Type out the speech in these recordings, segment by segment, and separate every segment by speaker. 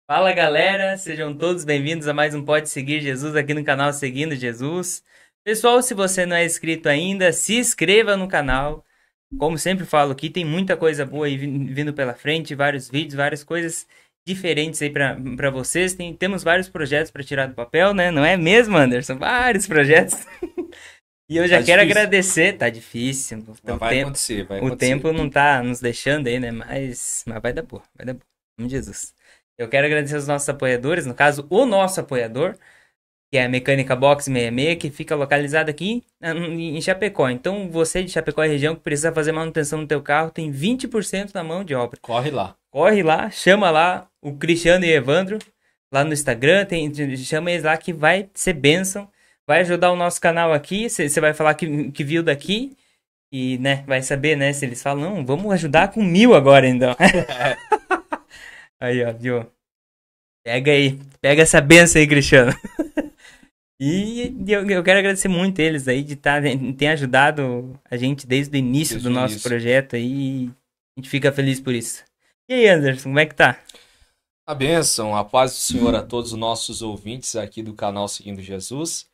Speaker 1: Fala galera, sejam todos bem-vindos a mais um Pode Seguir Jesus aqui no canal Seguindo Jesus. Pessoal, se você não é inscrito ainda, se inscreva no canal. Como sempre falo aqui, tem muita coisa boa aí vindo pela frente, vários vídeos, várias coisas diferentes aí para vocês. Temos vários projetos para tirar do papel, né? Não é mesmo, Anderson? Vários projetos. E eu
Speaker 2: Tá
Speaker 1: já quero
Speaker 2: difícil,
Speaker 1: agradecer, tá difícil.
Speaker 2: mas vai acontecer, vai
Speaker 1: O
Speaker 2: acontecer.
Speaker 1: tempo não tá nos deixando aí, né? Mas vai dar boa, vai dar boa. Em nome de Jesus. Eu quero agradecer aos nossos apoiadores, no caso, o nosso apoiador, que é a Mecânica Box 66, que fica localizada aqui em Chapecó. Então, você de Chapecó e região que precisa fazer manutenção no teu carro, tem 20% na mão de obra.
Speaker 2: Corre lá.
Speaker 1: Corre lá, chama lá o Cristiano e o Evandro, lá no Instagram, chama eles lá que vai ser bênção. Vai ajudar o nosso canal aqui, você vai falar que viu daqui e, né, vai saber, né, se eles falam, não, vamos ajudar com 1.000 agora, então. Aí, ó, viu? Pega aí, pega essa benção aí, Cristiano. E eu quero agradecer muito eles aí de ter ajudado a gente desde o início do
Speaker 2: Desde o
Speaker 1: nosso
Speaker 2: início.
Speaker 1: projeto aí. A gente fica feliz por isso. E aí, Anderson, como é que tá?
Speaker 2: A bênção, a paz do Senhor a todos os nossos ouvintes aqui do canal Seguindo Jesus.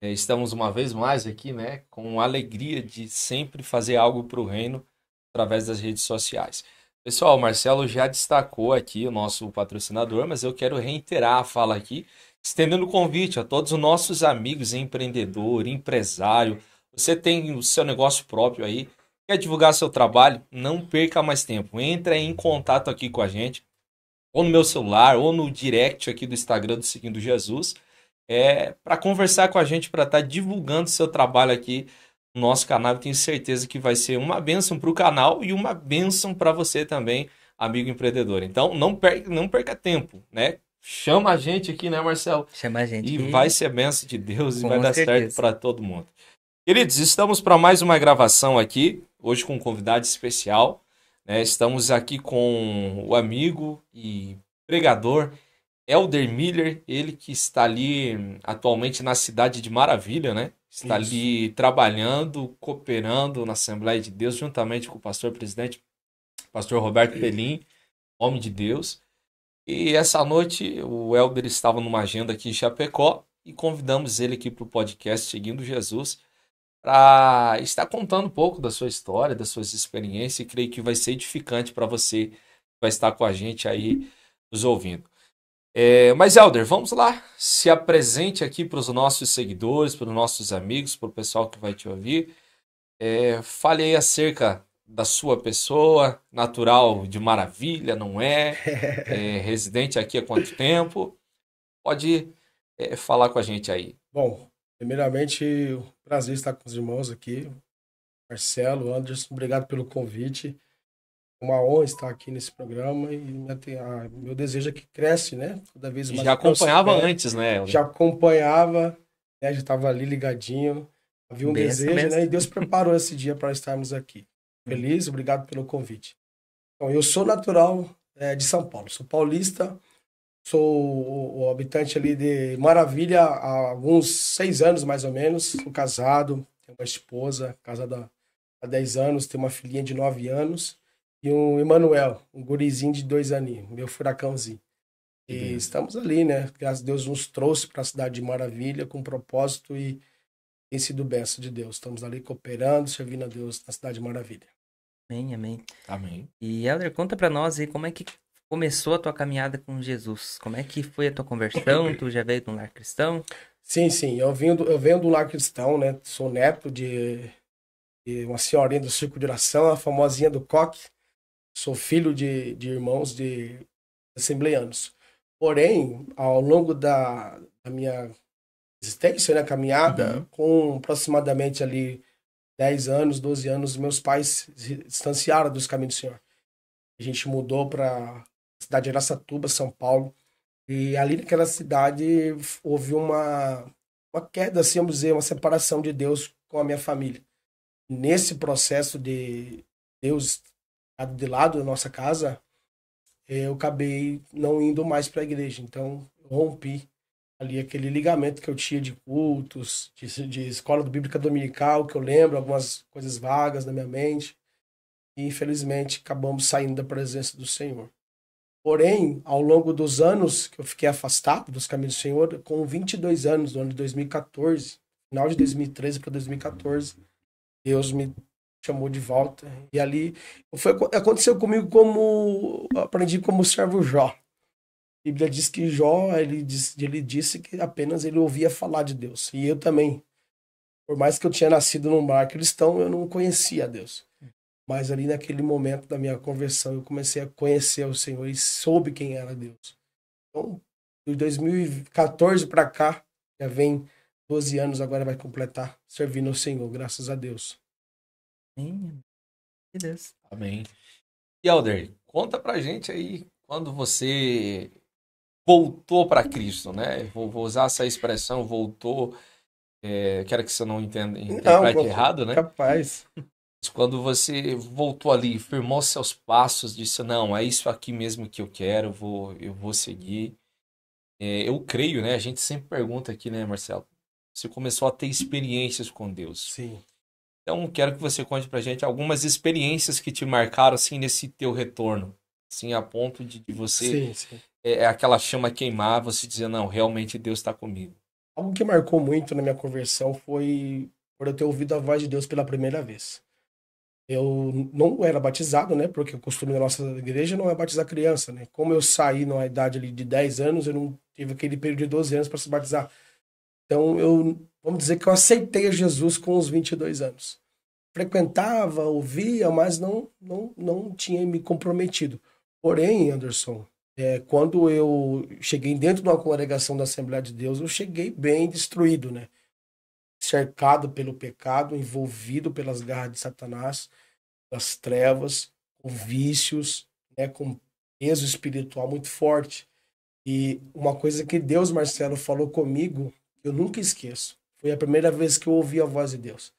Speaker 2: Estamos uma vez mais aqui, né, com a alegria de sempre fazer algo para o reino através das redes sociais. Pessoal, o Marcelo já destacou aqui o nosso patrocinador, mas eu quero reiterar a fala aqui, estendendo o convite a todos os nossos amigos empreendedor, empresário. Você tem o seu negócio próprio aí, quer divulgar seu trabalho? Não perca mais tempo. Entre em contato aqui com a gente, ou no meu celular, ou no direct aqui do Instagram do Seguindo Jesus, para conversar com a gente, para estar divulgando seu trabalho aqui no nosso canal. Eu tenho certeza que vai ser uma bênção para o canal e uma bênção para você também, amigo empreendedor. Então, não perca tempo, né? Chama a gente aqui, né, Marcelo?
Speaker 1: Chama a gente
Speaker 2: E vai
Speaker 1: que,
Speaker 2: ser bênção de Deus e vai
Speaker 1: com
Speaker 2: dar certo
Speaker 1: certeza.
Speaker 2: para todo mundo. Queridos, estamos para mais uma gravação aqui, hoje com um convidado especial, né? Estamos aqui com o amigo e pregador Elder Miller, ele que está ali atualmente na cidade de Maravilha, né? Está
Speaker 3: Isso.
Speaker 2: ali trabalhando, cooperando na Assembleia de Deus, juntamente com o pastor presidente, pastor Roberto Pelim, homem de Deus. E essa noite o Elder estava numa agenda aqui em Chapecó e convidamos ele aqui para o podcast Seguindo Jesus para estar contando um pouco da sua história, das suas experiências, e creio que vai ser edificante para você que vai estar com a gente aí nos ouvindo. Mas, Elder, vamos lá. Se apresente aqui para os nossos seguidores, para os nossos amigos, para o pessoal que vai te ouvir. Fale aí acerca da sua pessoa, natural de Maravilha, não é? Residente aqui há quanto tempo? Pode falar com a gente aí.
Speaker 3: Bom, primeiramente, prazer estar com os irmãos aqui. Marcelo, Anderson, obrigado pelo convite. É uma honra estar aqui nesse programa e meu desejo é que cresce, né? Cada vez
Speaker 2: E
Speaker 3: mais
Speaker 2: já
Speaker 3: eu
Speaker 2: acompanhava
Speaker 3: prospero.
Speaker 2: antes, né, Elder?
Speaker 3: Já acompanhava, né? Já estava ali ligadinho. Havia um
Speaker 1: Benção,
Speaker 3: desejo, né?
Speaker 1: benção.
Speaker 3: E Deus preparou esse dia para estarmos aqui. Feliz, obrigado pelo convite. Então, eu sou natural, de São Paulo, sou paulista. Sou o habitante ali de Maravilha há alguns 6 anos, mais ou menos. Sou casado, tenho uma esposa, casada há 10 anos, tenho uma filhinha de 9 anos e um Emanuel, um gurizinho de 2 aninhos, meu furacãozinho.
Speaker 2: Que
Speaker 3: E
Speaker 2: benção.
Speaker 3: estamos ali, né? Graças a Deus nos trouxe para a cidade de Maravilha com propósito e tem sido bênção de Deus. Estamos ali cooperando, servindo a Deus na cidade de Maravilha.
Speaker 1: Amém, amém.
Speaker 2: Amém.
Speaker 1: E Elder, conta pra nós aí como é que começou a tua caminhada com Jesus. Como é que foi a tua conversão? Tu já veio de um lar cristão?
Speaker 3: Sim, sim, eu venho do lar cristão, né? Sou neto de uma senhorinha do Círculo de Oração, a famosinha do Coque. Sou filho de irmãos de assembleanos. Porém, ao longo da minha existência, né, caminhada,
Speaker 2: Uhum.
Speaker 3: com aproximadamente ali 10 anos, 12 anos, meus pais se distanciaram dos caminhos do Senhor. A gente mudou para a cidade de Araçatuba, São Paulo, e ali naquela cidade houve uma queda, assim, vamos dizer, uma separação de Deus com a minha família. Nesse processo de Deus estado de lado da nossa casa, eu acabei não indo mais para a igreja. Então, eu rompi ali aquele ligamento que eu tinha de cultos, de escola bíblica dominical, que eu lembro, algumas coisas vagas na minha mente. E, infelizmente, acabamos saindo da presença do Senhor. Porém, ao longo dos anos que eu fiquei afastado dos caminhos do Senhor, com 22 anos, no ano de 2014, final de 2013 para 2014, Deus me chamou de volta. E ali aconteceu comigo como aprendi como servo Jó. A Bíblia diz que Jó, ele disse que apenas ele ouvia falar de Deus. E eu também. Por mais que eu tinha nascido num lar cristão, eu não conhecia a Deus. Mas ali naquele momento da minha conversão, eu comecei a conhecer o Senhor e soube quem era Deus. Então, de 2014 para cá, já vem 12 anos, agora vai completar, servindo ao Senhor, graças a Deus.
Speaker 1: Sim, que Deus.
Speaker 2: Amém. E Alder, conta pra gente aí quando você voltou para Cristo, né? Vou usar essa expressão, voltou. Quero que você não interprete errado, né?
Speaker 3: Capaz.
Speaker 2: Quando você voltou ali, firmou seus passos, disse, não, é isso aqui mesmo que eu quero, eu vou seguir. Eu creio, né? A gente sempre pergunta aqui, né, Marcelo? Você começou a ter experiências com Deus.
Speaker 3: Sim.
Speaker 2: Então, quero que você conte pra gente algumas experiências que te marcaram, assim, nesse teu retorno. Assim, a ponto de você...
Speaker 3: Sim.
Speaker 2: Aquela chama queimar, você dizer, não, realmente Deus está comigo.
Speaker 3: Algo que marcou muito na minha conversão foi por eu ter ouvido a voz de Deus pela primeira vez. Eu não era batizado, né? Porque o costume da nossa igreja não é batizar criança, né? Como eu saí na idade ali de 10 anos, eu não tive aquele período de 12 anos para se batizar. Então, vamos dizer que eu aceitei a Jesus com os 22 anos. Frequentava, ouvia, mas não tinha me comprometido. Porém, Anderson, quando eu cheguei dentro de uma congregação da Assembleia de Deus, eu cheguei bem destruído, né? Cercado pelo pecado, envolvido pelas garras de Satanás, das trevas, com vícios, né, com peso espiritual muito forte. E uma coisa que Deus, Marcelo, falou comigo, eu nunca esqueço. Foi a primeira vez que eu ouvi a voz de Deus.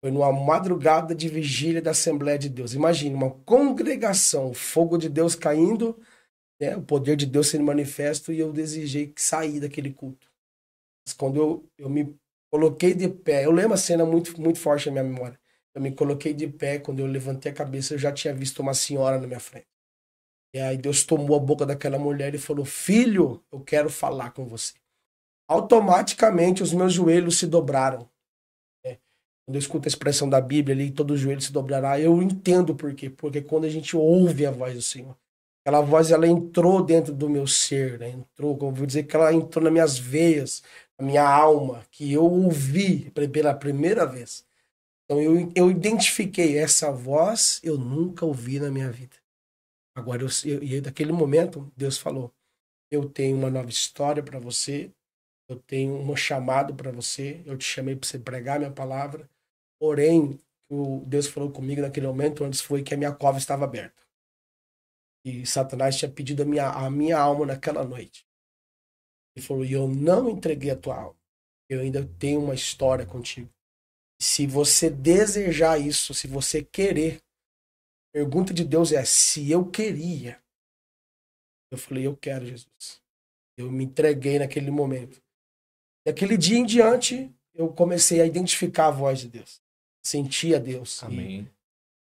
Speaker 3: Foi numa madrugada de vigília da Assembleia de Deus. Imagine, uma congregação, o fogo de Deus caindo, né, o poder de Deus sendo manifesto, e eu desejei sair daquele culto. Mas quando eu me coloquei de pé, eu lembro a cena muito, muito forte na minha memória. Eu me coloquei de pé, quando eu levantei a cabeça, eu já tinha visto uma senhora na minha frente. E aí Deus tomou a boca daquela mulher e falou, filho, eu quero falar com você. Automaticamente os meus joelhos se dobraram. Quando eu escuto a expressão da Bíblia ali, todo joelho se dobrará, eu entendo por quê. Porque quando a gente ouve a voz do Senhor, aquela voz, ela entrou dentro do meu ser, né? Entrou, como eu vou dizer, que ela entrou nas minhas veias, na minha alma, que eu ouvi pela primeira vez. Então eu identifiquei essa voz, eu nunca ouvi na minha vida. Agora, e daquele momento, Deus falou, eu tenho uma nova história para você, eu tenho um chamado para você, eu te chamei para você pregar a minha palavra, porém, o Deus falou comigo naquele momento, antes foi que a minha cova estava aberta. E Satanás tinha pedido a minha alma naquela noite. Ele falou, e eu não entreguei a tua alma, eu ainda tenho uma história contigo. Se você desejar isso, se você querer, a pergunta de Deus é, se eu queria. Eu falei, eu quero, Jesus. Eu me entreguei naquele momento. Daquele dia em diante, eu comecei a identificar a voz de Deus. Sentia Deus.
Speaker 2: Amém.
Speaker 3: E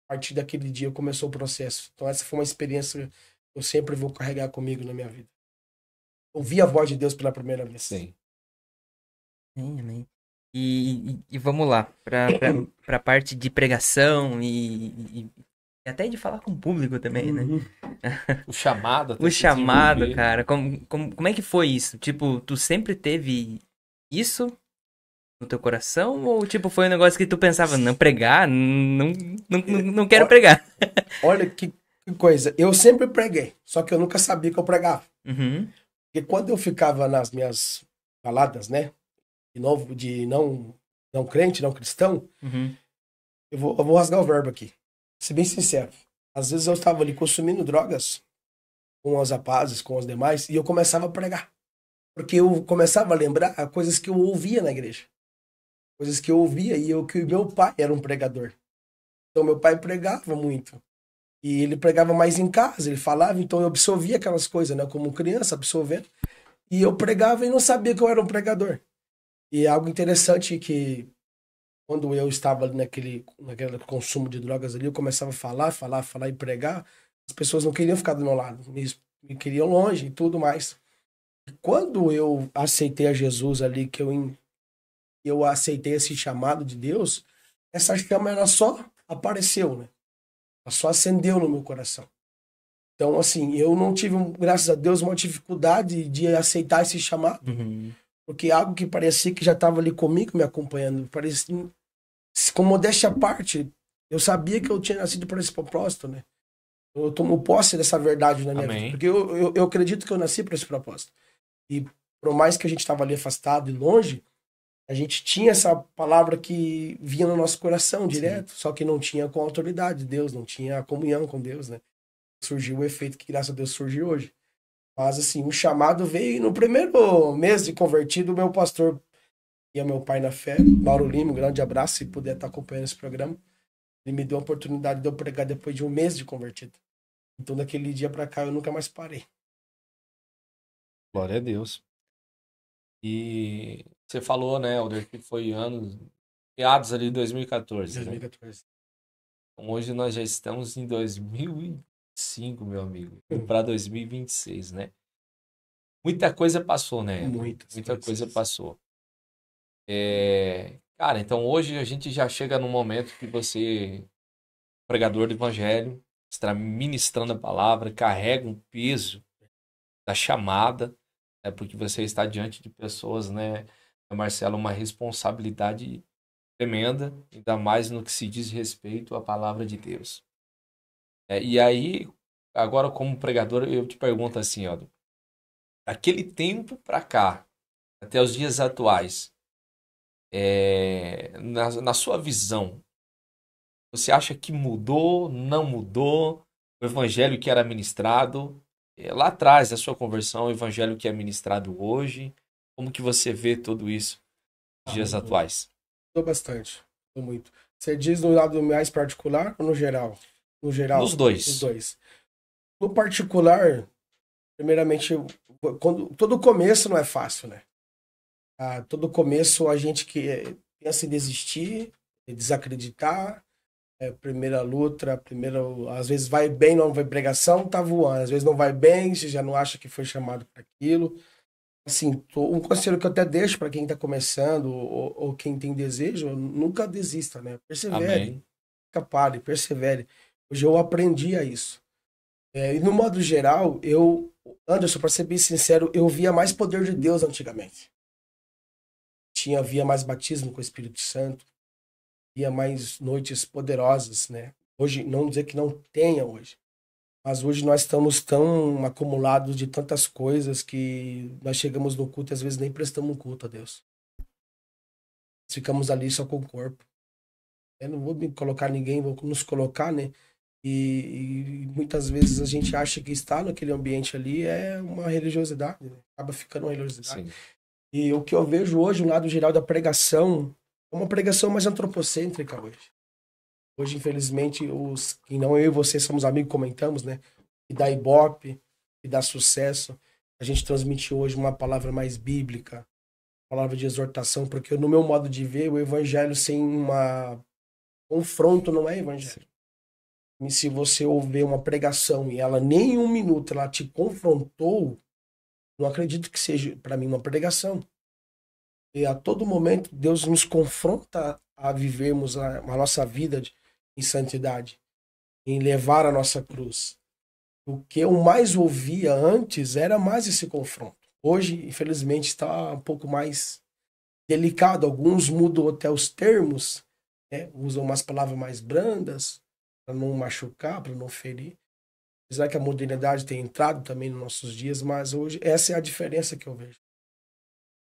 Speaker 3: a partir daquele dia começou o processo. Então essa foi uma experiência que eu sempre vou carregar comigo na minha vida. Ouvi a voz de Deus pela primeira vez.
Speaker 2: Sim.
Speaker 1: Amém. E vamos lá, pra parte de pregação e até de falar com o público também, né?
Speaker 2: O chamado.
Speaker 1: O chamado, cara, como é que foi isso? Tipo, tu sempre teve isso no teu coração? Ou tipo, foi um negócio que tu pensava, não pregar? Não quero pregar.
Speaker 3: Olha que coisa, eu sempre preguei, só que eu nunca sabia que eu pregava.
Speaker 1: Uhum.
Speaker 3: Porque quando eu ficava nas minhas baladas, né? De novo, de não crente, não cristão,
Speaker 1: Uhum.
Speaker 3: eu vou rasgar o verbo aqui. Ser bem sincero. Às vezes eu estava ali consumindo drogas com os rapazes, com os demais, e eu começava a pregar. Porque eu começava a lembrar coisas que eu ouvia na igreja. Coisas que eu ouvia que meu pai era um pregador. Então meu pai pregava muito. E ele pregava mais em casa, ele falava, então eu absorvia aquelas coisas, né? Como criança, absorvendo. E eu pregava e não sabia que eu era um pregador. E é algo interessante que quando eu estava ali naquele consumo de drogas ali, eu começava a falar e pregar, As pessoas não queriam ficar do meu lado, me queriam longe e tudo mais. E quando eu aceitei a Jesus ali, que eu aceitei esse chamado de Deus, essa chama ela só apareceu, né? Ela só acendeu no meu coração. Então, assim, eu não tive, graças a Deus, uma dificuldade de aceitar esse chamado.
Speaker 1: Uhum.
Speaker 3: Porque algo que parecia que já estava ali comigo, me acompanhando, parecia, com modéstia à parte, eu sabia que eu tinha nascido para esse propósito, né? Eu tomo posse dessa verdade na minha vida.
Speaker 2: Amém.
Speaker 3: Porque eu acredito que eu nasci para esse propósito. E por mais que a gente estava ali afastado e longe, a gente tinha essa palavra que vinha no nosso coração direto, só que não tinha com a autoridade de Deus, não tinha a comunhão com Deus, né? Surgiu o efeito que, graças a Deus, surgiu hoje. Mas, assim, o chamado veio e no primeiro mês de convertido, o meu pastor e meu pai na fé, Mauro Lima, um grande abraço, se puder estar acompanhando esse programa, ele me deu a oportunidade de eu pregar depois de um mês de convertido. Então, daquele dia pra cá, eu nunca mais parei.
Speaker 2: Glória a Deus. E você falou, né, Alder, que foi meados ali de 2014, né?
Speaker 3: 2014.
Speaker 2: Então, hoje nós já estamos em 2025, meu amigo, para 2026, né? Muita coisa passou, né? Muita coisa passou. Cara, então hoje a gente já chega num momento que você, pregador do evangelho, está ministrando a palavra, carrega um peso da chamada, né? Porque você está diante de pessoas, né, Marcelo, uma responsabilidade tremenda, ainda mais no que se diz respeito à palavra de Deus. E aí, agora como pregador, eu te pergunto assim, ó, daquele tempo para cá, até os dias atuais, na sua visão, você acha que mudou, não mudou o evangelho que era ministrado lá atrás da sua conversão, o evangelho que é ministrado hoje? Como que você vê tudo isso nos dias atuais?
Speaker 3: Mudou bastante. Mudou muito. Você diz no lado mais particular ou no geral? No geral.
Speaker 2: Nos dois.
Speaker 3: Nos dois. No particular, primeiramente, todo começo não é fácil, né? Todo começo a gente que pensa em desistir, desacreditar, primeira luta, às vezes vai bem, não vai pregação, tá voando. Às vezes não vai bem, você já não acha que foi chamado para aquilo. Assim, um conselho que eu até deixo para quem está começando ou quem tem desejo, nunca desista, né? Persevere,
Speaker 2: Amém.
Speaker 3: nunca pare, persevere. Hoje eu aprendi a isso. E no modo geral, Anderson, para ser bem sincero, eu via mais poder de Deus antigamente. Havia mais batismo com o Espírito Santo, havia mais noites poderosas, né? Hoje, não dizer que não tenha hoje, mas hoje nós estamos tão acumulados de tantas coisas que nós chegamos no culto e às vezes nem prestamos um culto a Deus. Ficamos ali só com o corpo. Eu não vou me colocar ninguém, vou nos colocar, né? E muitas vezes a gente acha que estar naquele ambiente ali é uma religiosidade, né? Acaba ficando uma religiosidade.
Speaker 2: Sim.
Speaker 3: E o que eu vejo hoje, no lado geral da pregação, é uma pregação mais antropocêntrica hoje. Hoje, infelizmente, que não eu e você somos amigos, comentamos, né? E dá ibope, e dá sucesso. A gente transmite hoje uma palavra mais bíblica, palavra de exortação, porque no meu modo de ver, o evangelho sem confronto não é evangelho. E se você ouvir uma pregação e ela nem um minuto ela te confrontou, não acredito que seja, para mim, uma pregação. E a todo momento, Deus nos confronta a vivermos a nossa vida em santidade, em levar a nossa cruz. O que eu mais ouvia antes era mais esse confronto. Hoje, infelizmente, está um pouco mais delicado. Alguns mudam até os termos, né? Usam umas palavras mais brandas para não machucar, para não ferir. Apesar que a modernidade tem entrado também nos nossos dias, mas hoje essa é a diferença que eu vejo.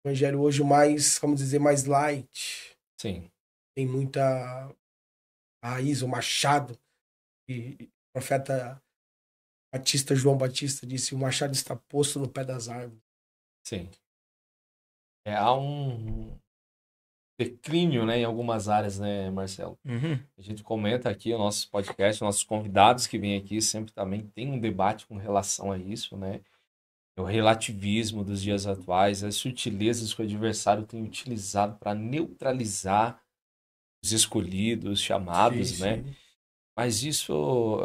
Speaker 3: O evangelho hoje mais, vamos dizer, mais light.
Speaker 2: Sim.
Speaker 3: Tem muita raiz, o machado. E o profeta João Batista disse, o machado está posto no pé das árvores.
Speaker 2: Sim. Há um declínio, né, em algumas áreas, né, Marcelo?
Speaker 1: Uhum.
Speaker 2: A gente comenta aqui o nosso podcast, nossos convidados que vêm aqui sempre também tem um debate com relação a isso, né? O relativismo dos dias atuais, as sutilezas que o adversário tem utilizado para neutralizar os escolhidos, os chamados,
Speaker 3: Sim,
Speaker 2: né?
Speaker 3: sim.
Speaker 2: Mas isso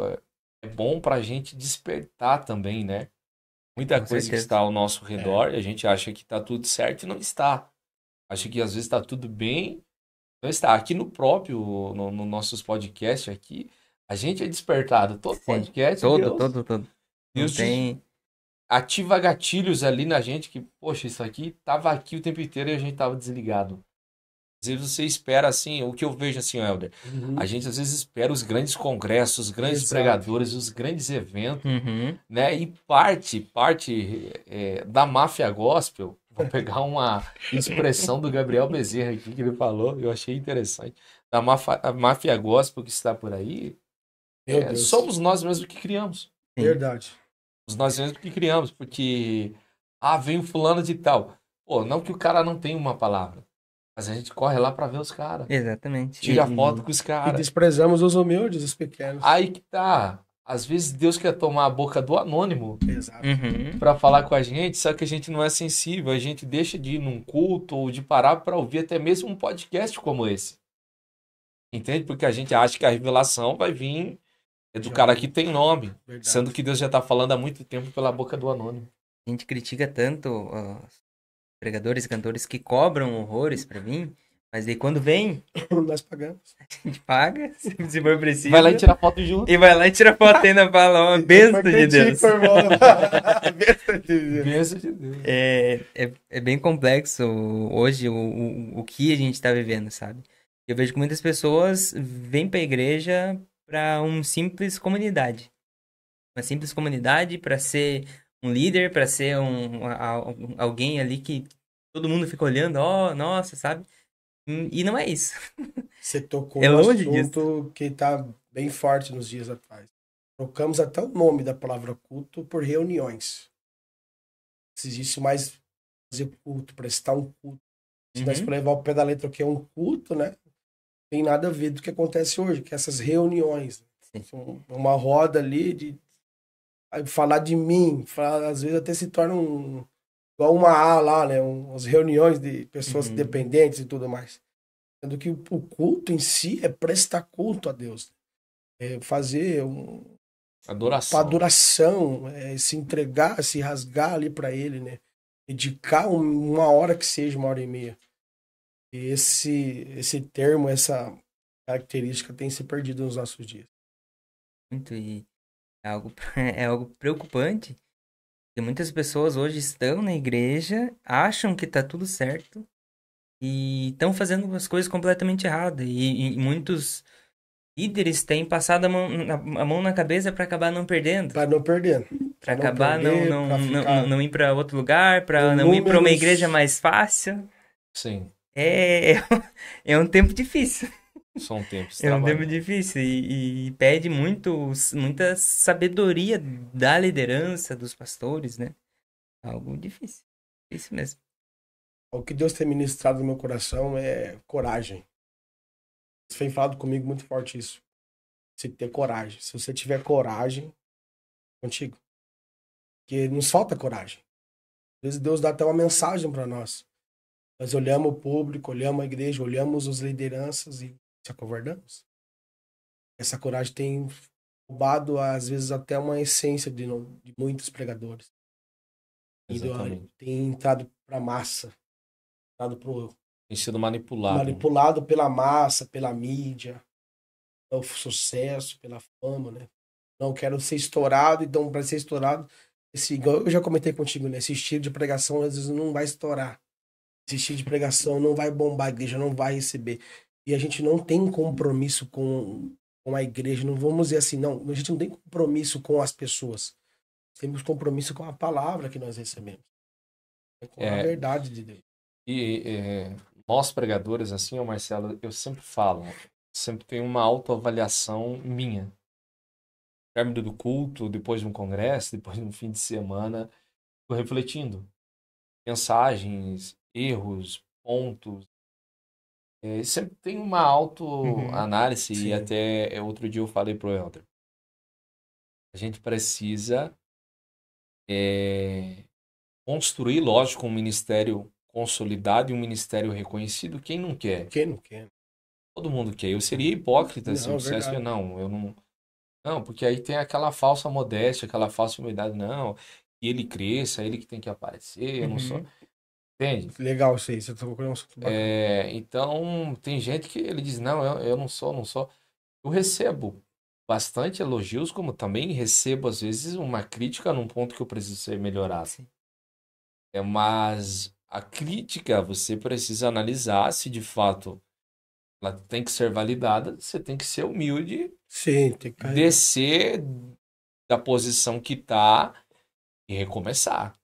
Speaker 2: é bom pra gente despertar também, né? Muita
Speaker 1: Com
Speaker 2: coisa que
Speaker 1: certeza.
Speaker 2: está ao nosso redor e a gente acha que tá tudo certo e não está. Acha que às vezes tá tudo bem, não está. Aqui no nossos podcasts aqui, a gente é despertado. Todo
Speaker 1: Sim.
Speaker 2: podcast,
Speaker 1: Todo. Não
Speaker 2: Deus
Speaker 1: tem.
Speaker 2: ativa gatilhos ali na gente que, poxa, isso aqui tava aqui o tempo inteiro e a gente tava desligado. Às vezes você espera assim, o que eu vejo assim, Helder, a gente às vezes espera os grandes congressos, os grandes
Speaker 3: Exato.
Speaker 2: pregadores, os grandes eventos,
Speaker 1: Uhum.
Speaker 2: né? E parte da máfia gospel, vou pegar uma expressão do Gabriel Bezerra aqui que ele falou, eu achei interessante. A máfia gospel que está por aí,
Speaker 3: Meu Deus.
Speaker 2: somos nós mesmos que criamos.
Speaker 1: Sim.
Speaker 3: Verdade.
Speaker 2: Nós mesmos que criamos, porque vem o fulano de tal. Pô, não que o cara não tenha uma palavra, mas a gente corre lá pra ver os caras.
Speaker 1: Exatamente.
Speaker 2: Tira foto com os
Speaker 3: E
Speaker 2: caras.
Speaker 3: desprezamos os humildes, os pequenos.
Speaker 2: Aí que tá. Às vezes Deus quer tomar a boca do anônimo
Speaker 3: Exato.
Speaker 1: Uhum.
Speaker 2: pra falar com a gente, só que a gente não é sensível, a gente deixa de ir num culto ou de parar pra ouvir até mesmo um podcast como esse. Entende? Porque a gente acha que a revelação vai vir do cara que tem nome,
Speaker 3: Verdade.
Speaker 2: sendo que Deus já tá falando há muito tempo pela boca do anônimo.
Speaker 1: A gente critica tanto os pregadores e cantores que cobram horrores pra vir, mas aí quando vem,
Speaker 3: Nós pagamos.
Speaker 1: a gente paga, se for preciso.
Speaker 2: Vai lá e tira foto junto.
Speaker 1: E vai lá e tira foto e ainda fala uma bênção de Deus.
Speaker 3: Bênção de Deus.
Speaker 2: Bênção de Deus.
Speaker 1: É bem complexo hoje o que a gente tá vivendo, sabe? Eu vejo que muitas pessoas vêm pra igreja pra uma simples comunidade. Uma simples comunidade pra ser um líder, pra ser alguém ali que todo mundo fica olhando, ó, nossa, sabe? E não é isso.
Speaker 3: Você tocou
Speaker 1: É
Speaker 3: no
Speaker 1: longe
Speaker 3: assunto que tá bem forte nos dias atuais. Trocamos até o nome da palavra culto por reuniões. Se existe mais fazer culto, prestar um culto. Se nós for levar o pé da letra o que é um culto, né? Tem nada a ver do que acontece hoje, que é essas reuniões.
Speaker 1: Sim.
Speaker 3: Uma roda ali de falar de mim, às vezes até se torna igual uma lá, né? As reuniões de pessoas dependentes e tudo mais. Sendo que o culto em si é prestar culto a Deus. É fazer adoração, se entregar, se rasgar ali para Ele, né? Dedicar uma hora que seja, 1h30. E esse termo, essa característica tem se perdido nos nossos dias.
Speaker 1: Muito, e é algo preocupante. Porque muitas pessoas hoje estão na igreja, acham que tá tudo certo e estão fazendo as coisas completamente erradas. E muitos líderes têm passado a mão na cabeça para acabar não perdendo.
Speaker 3: Para não perder.
Speaker 1: Para acabar não ir para outro lugar, para não ir para uma
Speaker 3: números.
Speaker 1: igreja mais fácil.
Speaker 2: Sim.
Speaker 1: É um tempo difícil.
Speaker 2: São tempos.
Speaker 1: É um tempo difícil e pede muita sabedoria da liderança, dos pastores, né? Algo difícil. Isso mesmo.
Speaker 3: O que Deus tem ministrado no meu coração é coragem. Você tem falado comigo muito forte isso. Você ter coragem. Se você tiver coragem, contigo. Porque nos falta coragem. Às vezes Deus dá até uma mensagem para nós. Nós olhamos o público, olhamos a igreja, olhamos as lideranças e se acovardamos. Essa coragem tem roubado, às vezes, até uma essência de muitos pregadores. Tem entrado para a massa.
Speaker 2: Tem sido manipulado.
Speaker 3: Manipulado pela massa, pela mídia, pelo sucesso, pela fama, né? Não quero ser estourado, então para ser estourado, eu já comentei contigo, né? Esse estilo de pregação às vezes não vai estourar. Esse estilo de pregação não vai bombar, a igreja não vai receber. E a gente não tem compromisso com a igreja, não vamos dizer assim, não, a gente não tem compromisso com as pessoas. Temos compromisso com a palavra que nós recebemos. Com a verdade de Deus.
Speaker 2: E nós pregadores, assim, Marcelo, eu sempre falo, sempre tenho uma autoavaliação minha. No término do culto, depois de um congresso, depois de um fim de semana, estou refletindo. Mensagens, erros, pontos. Sempre tem uma autoanálise e até outro dia eu falei pro Helder. A gente precisa construir, lógico, um ministério consolidado e um ministério reconhecido. Quem não quer?
Speaker 3: Quem não quer?
Speaker 2: Todo mundo quer. Eu seria hipócrita se eu dissesse,
Speaker 3: verdade.
Speaker 2: não, eu não Não, porque aí tem aquela falsa modéstia, aquela falsa humildade. Não, que ele cresça, ele que tem que aparecer, eu não sou.
Speaker 1: Uhum.
Speaker 2: Entende?
Speaker 3: Legal isso aí, você tocou com um assunto bacana.
Speaker 2: Então, tem gente que ele diz, não, eu não sou, não sou. Eu recebo bastante elogios, como também recebo, às vezes, uma crítica num ponto que eu preciso ser melhorado.
Speaker 1: Sim.
Speaker 2: Mas a crítica, você precisa analisar se de fato ela tem que ser validada, você tem que ser humilde,
Speaker 3: Sim, tem que carregar.
Speaker 2: descer da posição que tá e recomeçar.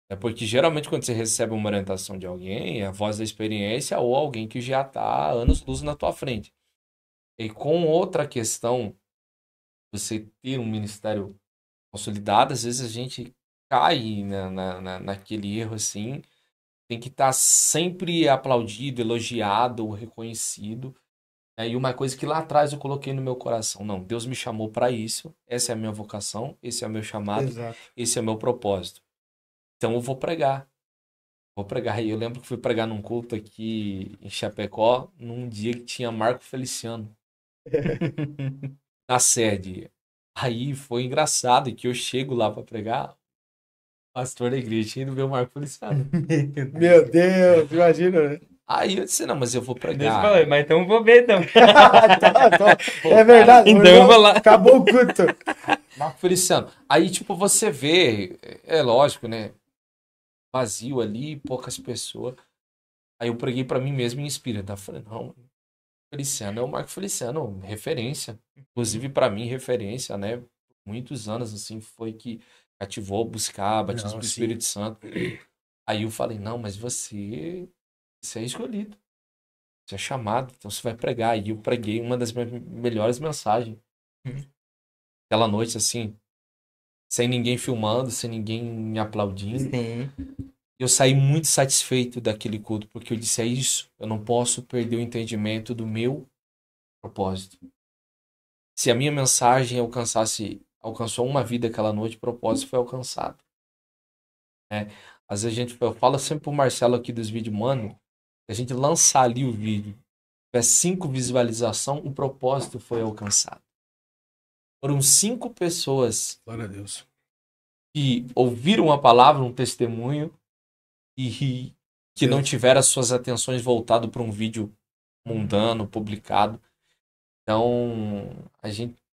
Speaker 2: É porque geralmente quando você recebe uma orientação de alguém, é a voz da experiência ou alguém que já está anos-luz na tua frente. E com outra questão, você ter um ministério consolidado, às vezes a gente cai naquele erro assim, tem que estar sempre aplaudido, elogiado, reconhecido. E uma coisa que lá atrás eu coloquei no meu coração, não, Deus me chamou para isso, essa é a minha vocação, esse é o meu chamado,
Speaker 3: Exato.
Speaker 2: esse é o meu propósito. Então eu vou pregar. Vou pregar. E eu lembro que fui pregar num culto aqui em Chapecó, num dia que tinha Marco Feliciano na sede. Aí foi engraçado que eu chego lá para pregar, o pastor da igreja indo ver o Marco Feliciano.
Speaker 3: Meu Deus, imagina, né?
Speaker 2: Aí eu disse, não, mas eu vou
Speaker 1: Deus
Speaker 2: pregar.
Speaker 1: falou, mas então eu vou ver então.
Speaker 3: É verdade.
Speaker 1: Então
Speaker 3: irmão,
Speaker 1: eu vou lá.
Speaker 3: Acabou o culto.
Speaker 2: Marco Feliciano. Aí, tipo, você vê, é lógico, né? Vazio ali, poucas pessoas. Aí eu preguei para mim mesmo em espírito. Eu falei, não, Feliciano é o Marco Feliciano, referência. Inclusive, para mim, referência, né? Muitos anos, assim, foi que cativou buscar, batismo
Speaker 3: Não,
Speaker 2: do
Speaker 3: sim.
Speaker 2: Espírito Santo. Aí eu falei, não, mas você é escolhido. Você é chamado, então você vai pregar. E eu preguei uma das minhas melhores mensagens. Aquela noite, assim, sem ninguém filmando, sem ninguém me aplaudindo.
Speaker 1: Sim.
Speaker 2: Eu saí muito satisfeito daquele culto, porque eu disse, é isso, eu não posso perder o entendimento do meu propósito. Se a minha mensagem alcançou uma vida aquela noite, o propósito foi alcançado. Às vezes eu falo sempre pro Marcelo aqui dos vídeos, mano, a gente lançar ali o vídeo, tiver 5 visualizações, o propósito foi alcançado. Foram 5 pessoas
Speaker 3: Glória a Deus.
Speaker 2: que ouviram a palavra, um testemunho, e que não tiveram as suas atenções voltadas para um vídeo mundano, publicado. Então, a gente tem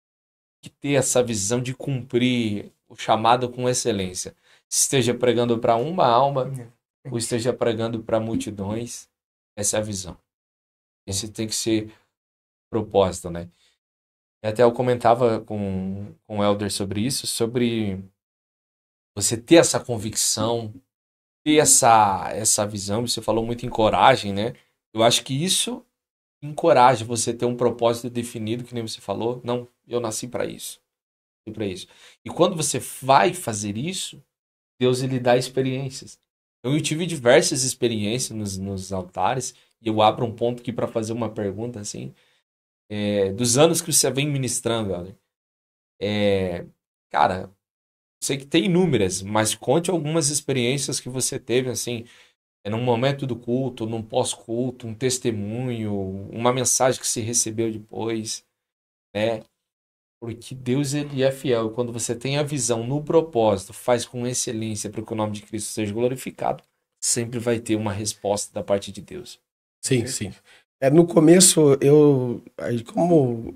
Speaker 2: que ter essa visão de cumprir o chamado com excelência. Esteja pregando para uma alma, ou esteja pregando para multidões, essa é a visão. Esse tem que ser o propósito, né? E até eu comentava com o Elder sobre isso, sobre você ter essa convicção, ter essa visão. Você falou muito em coragem, né? Eu acho que isso encoraja você ter um propósito definido, que nem você falou. Não, eu nasci para isso. Para isso. E quando você vai fazer isso, Deus ele dá experiências. Eu tive diversas experiências nos altares, e eu abro um ponto aqui para fazer uma pergunta assim, dos anos que você vem ministrando, galera. Cara, sei que tem inúmeras, mas conte algumas experiências que você teve assim, num momento do culto, num pós-culto, um testemunho, uma mensagem que você recebeu depois, né? Porque Deus ele é fiel. E quando você tem a visão no propósito, faz com excelência para que o nome de Cristo seja glorificado, sempre vai ter uma resposta da parte de Deus.
Speaker 3: Sim, sim. No começo, como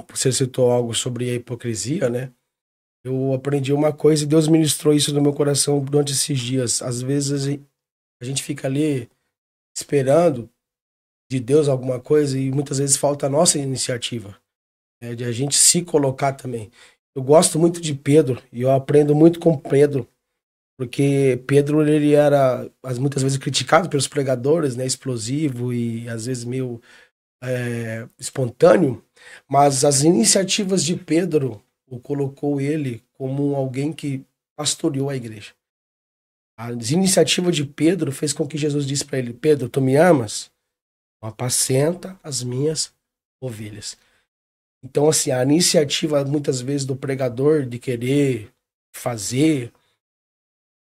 Speaker 3: você citou algo sobre a hipocrisia, né? Eu aprendi uma coisa e Deus ministrou isso no meu coração durante esses dias. Às vezes a gente fica ali esperando de Deus alguma coisa e muitas vezes falta a nossa iniciativa, né? De a gente se colocar também. Eu gosto muito de Pedro e eu aprendo muito com Pedro, porque Pedro ele era muitas vezes criticado pelos pregadores, né? Explosivo e às vezes meio espontâneo, mas as iniciativas de Pedro colocou ele como alguém que pastoreou a igreja. As iniciativas de Pedro fez com que Jesus disse para ele: Pedro, tu me amas? Apacenta as minhas ovelhas. Então, assim, a iniciativa muitas vezes do pregador de querer fazer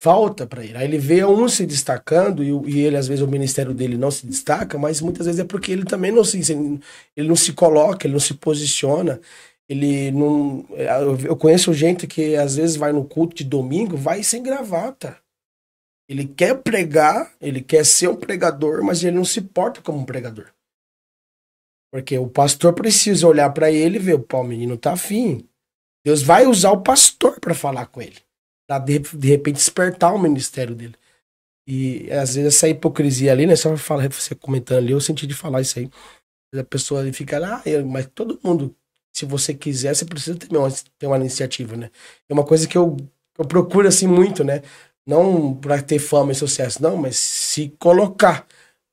Speaker 3: falta para ele. Aí ele vê um se destacando e ele, às vezes, o ministério dele não se destaca, mas muitas vezes é porque ele também não se coloca, ele não se posiciona. Ele não. Eu conheço gente que às vezes vai no culto de domingo, vai sem gravata. Ele quer pregar, ele quer ser um pregador, mas ele não se porta como um pregador. Porque o pastor precisa olhar para ele e ver, pô, o menino tá afim. Deus vai usar o pastor para falar com ele. Pra de repente despertar o ministério dele. E às vezes essa hipocrisia ali, né? Só você comentando ali, eu senti de falar isso aí. A pessoa ali fica lá, mas todo mundo, se você quiser, você precisa ter uma iniciativa, né? É uma coisa que eu procuro assim muito, né? Não para ter fama e sucesso, não, mas se colocar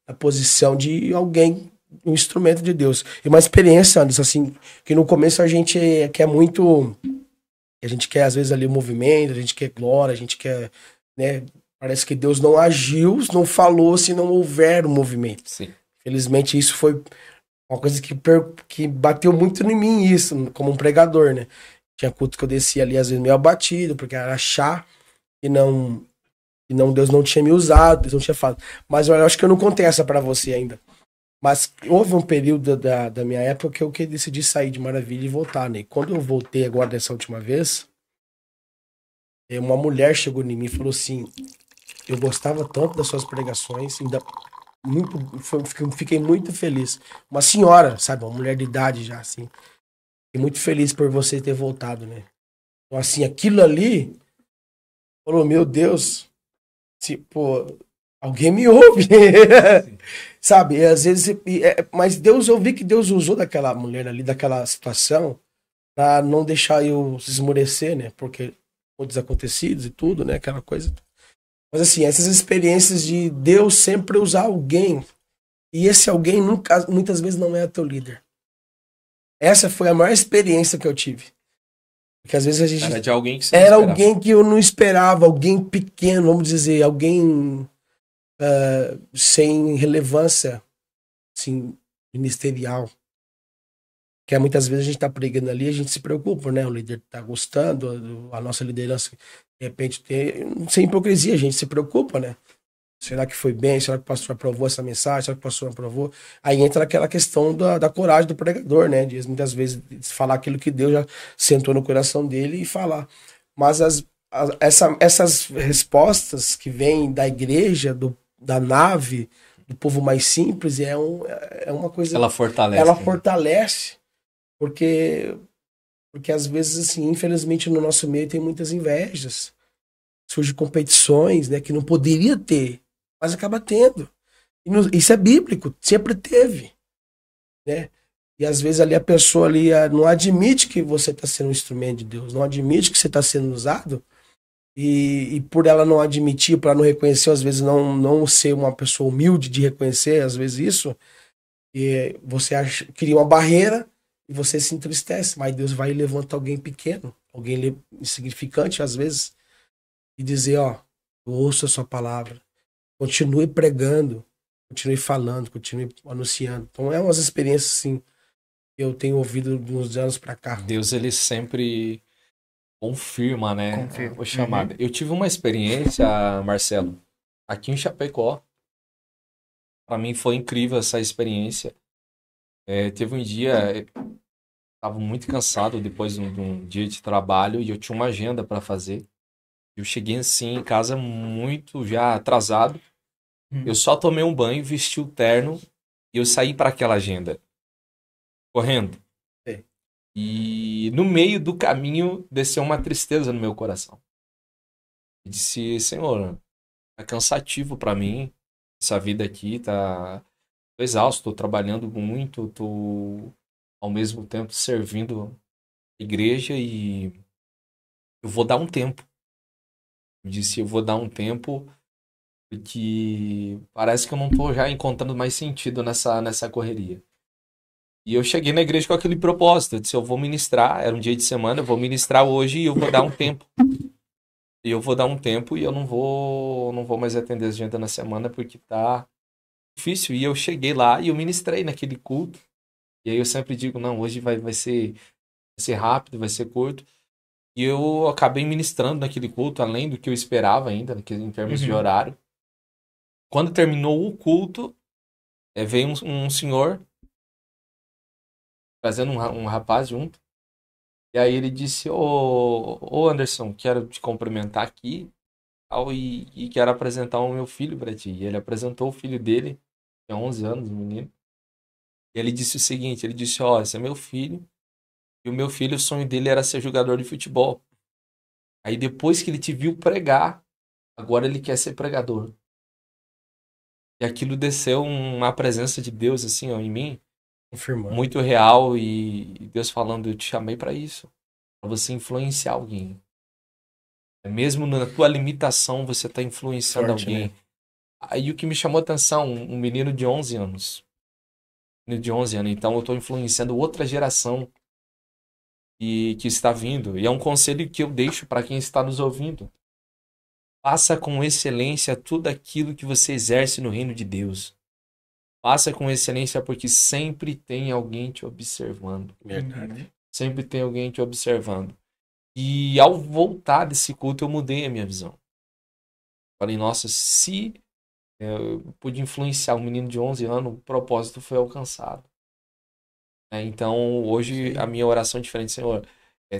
Speaker 3: na posição de alguém, um instrumento de Deus. E uma experiência, Anderson, assim, que no começo a gente quer muito. A gente quer, às vezes, ali o movimento, a gente quer glória, a gente quer, né? Parece que Deus não agiu, não falou se não houver um movimento.
Speaker 2: Sim.
Speaker 3: Felizmente, isso foi uma coisa que bateu muito em mim, isso, como um pregador, né? Tinha culto que eu descia ali, às vezes, meio abatido, porque era achar que não, Deus não tinha me usado, Deus não tinha falado. Mas eu acho que eu não contei essa pra você ainda. Mas houve um período da minha época que eu decidi sair de Maravilha e voltar, né? Quando eu voltei agora dessa última vez, uma mulher chegou em mim e falou assim: eu gostava tanto das suas pregações, ainda fiquei muito feliz. Uma senhora, sabe, uma mulher de idade já, assim. Fiquei muito feliz por você ter voltado, né? Então, assim, aquilo ali, falou, meu Deus, tipo, alguém me ouve. Sabe, e às vezes, mas Deus, eu vi que Deus usou daquela mulher ali, daquela situação, pra não deixar eu esmorecer, né? Porque muitos acontecidos e tudo, né? Aquela coisa. Mas assim, essas experiências de Deus sempre usar alguém, e esse alguém nunca, muitas vezes não é teu líder. Essa foi a maior experiência que eu tive. Porque às vezes a gente.
Speaker 2: Era de alguém que você não
Speaker 3: Era
Speaker 2: esperava.
Speaker 3: alguém que eu não esperava, alguém pequeno, vamos dizer, alguém sem relevância, assim, ministerial. Que muitas vezes a gente tá pregando ali, a gente se preocupa, né? O líder tá gostando, a nossa liderança, de repente, sem hipocrisia, a gente se preocupa, né? Será que foi bem? Será que o pastor aprovou essa mensagem? Será que o pastor aprovou? Aí entra aquela questão da coragem do pregador, né? De muitas vezes falar aquilo que Deus já sentou no coração dele e falar. Mas essas respostas que vêm da igreja, da nave, do povo mais simples, é uma coisa.
Speaker 2: Ela fortalece.
Speaker 3: Ela
Speaker 2: né?
Speaker 3: fortalece, porque às vezes, assim, infelizmente no nosso meio tem muitas invejas. Surgem competições, né, que não poderia ter, mas acaba tendo. Isso é bíblico, sempre teve, né? E às vezes ali a pessoa ali não admite que você está sendo um instrumento de Deus, não admite que você está sendo usado, e por ela não admitir, para não reconhecer, às vezes não ser uma pessoa humilde de reconhecer, às vezes isso, e você cria uma barreira e você se entristece, mas Deus vai e levanta alguém pequeno, alguém insignificante às vezes, e dizer, ó, eu ouço a sua palavra, continue pregando, continue falando, continue anunciando. Então é umas experiências assim que eu tenho ouvido de uns anos pra cá.
Speaker 2: Deus, ele sempre confirma, né?
Speaker 1: Confirma.
Speaker 2: O chamado. Eu tive uma experiência, Marcelo, aqui em Chapecó. Para mim foi incrível essa experiência. Teve um dia, estava muito cansado depois de um dia de trabalho e eu tinha uma agenda para fazer. Eu cheguei assim em casa muito já atrasado. Eu só tomei um banho, vesti o terno e eu saí para aquela agenda, correndo.
Speaker 3: Sim.
Speaker 2: E no meio do caminho desceu uma tristeza no meu coração. Eu disse, Senhor, tá cansativo para mim essa vida aqui, tô exausto, tô trabalhando muito, tô ao mesmo tempo servindo a igreja e eu vou dar um tempo. Eu disse, eu vou dar um tempo porque parece que eu não tô já encontrando mais sentido nessa correria. E eu cheguei na igreja com aquele propósito. Eu disse, eu vou ministrar, era um dia de semana, eu vou ministrar hoje e eu vou dar um tempo. E eu vou dar um tempo e eu não vou mais atender a agenda na semana porque tá difícil. E eu cheguei lá e eu ministrei naquele culto. E aí eu sempre digo, não, hoje vai ser rápido, vai ser curto. E eu acabei ministrando naquele culto, além do que eu esperava ainda, em termos de horário. Quando terminou o culto, veio um senhor trazendo um rapaz junto. E aí ele disse, ô Anderson, quero te cumprimentar aqui tal, e quero apresentar o meu filho para ti. E ele apresentou o filho dele, tinha 11 anos, o menino. E ele disse o seguinte, ele disse, ó, esse é meu filho, e o meu filho, o sonho dele era ser jogador de futebol. Aí depois que ele te viu pregar, agora ele quer ser pregador. E aquilo desceu uma presença de Deus, assim, ó, em mim,
Speaker 3: Confirmando.
Speaker 2: muito real, e Deus falando, eu te chamei para isso, para você influenciar alguém. Mesmo na tua limitação, você está influenciando
Speaker 3: Forte,
Speaker 2: alguém.
Speaker 3: né?
Speaker 2: Aí o que me chamou a atenção, um menino de 11 anos. Menino de 11 anos. Então eu estou influenciando outra geração que está vindo. E é um conselho que eu deixo para quem está nos ouvindo. Faça com excelência tudo aquilo que você exerce no reino de Deus. Faça com excelência porque sempre tem alguém te observando.
Speaker 3: Verdade.
Speaker 2: Sempre tem alguém te observando. E ao voltar desse culto, eu mudei a minha visão. Falei, nossa, se eu pude influenciar um menino de 11 anos, o propósito foi alcançado. Então, hoje,
Speaker 3: Sim.
Speaker 2: a minha oração é diferente. Senhor,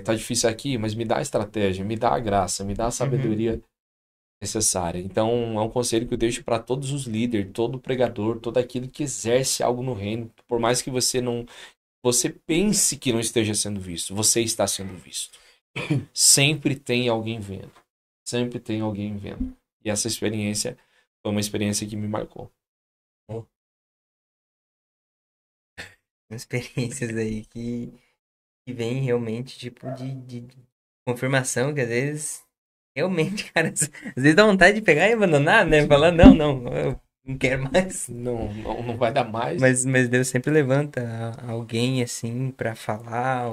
Speaker 2: tá difícil aqui, mas me dá a estratégia, me dá a graça, me dá a sabedoria necessária. Então, é um conselho que eu deixo para todos os líderes, todo pregador, todo aquele que exerce algo no reino. Por mais que você pense que não esteja sendo visto, você está sendo visto. Sempre tem alguém vendo. Sempre tem alguém vendo. E essa experiência foi uma experiência que me marcou.
Speaker 1: Experiências aí que vem realmente, tipo, de confirmação, que às vezes, realmente, cara, às vezes dá vontade de pegar e abandonar, né? Falar, não, eu não quero mais.
Speaker 2: Não vai dar mais.
Speaker 1: Mas Deus sempre levanta alguém, assim, pra falar,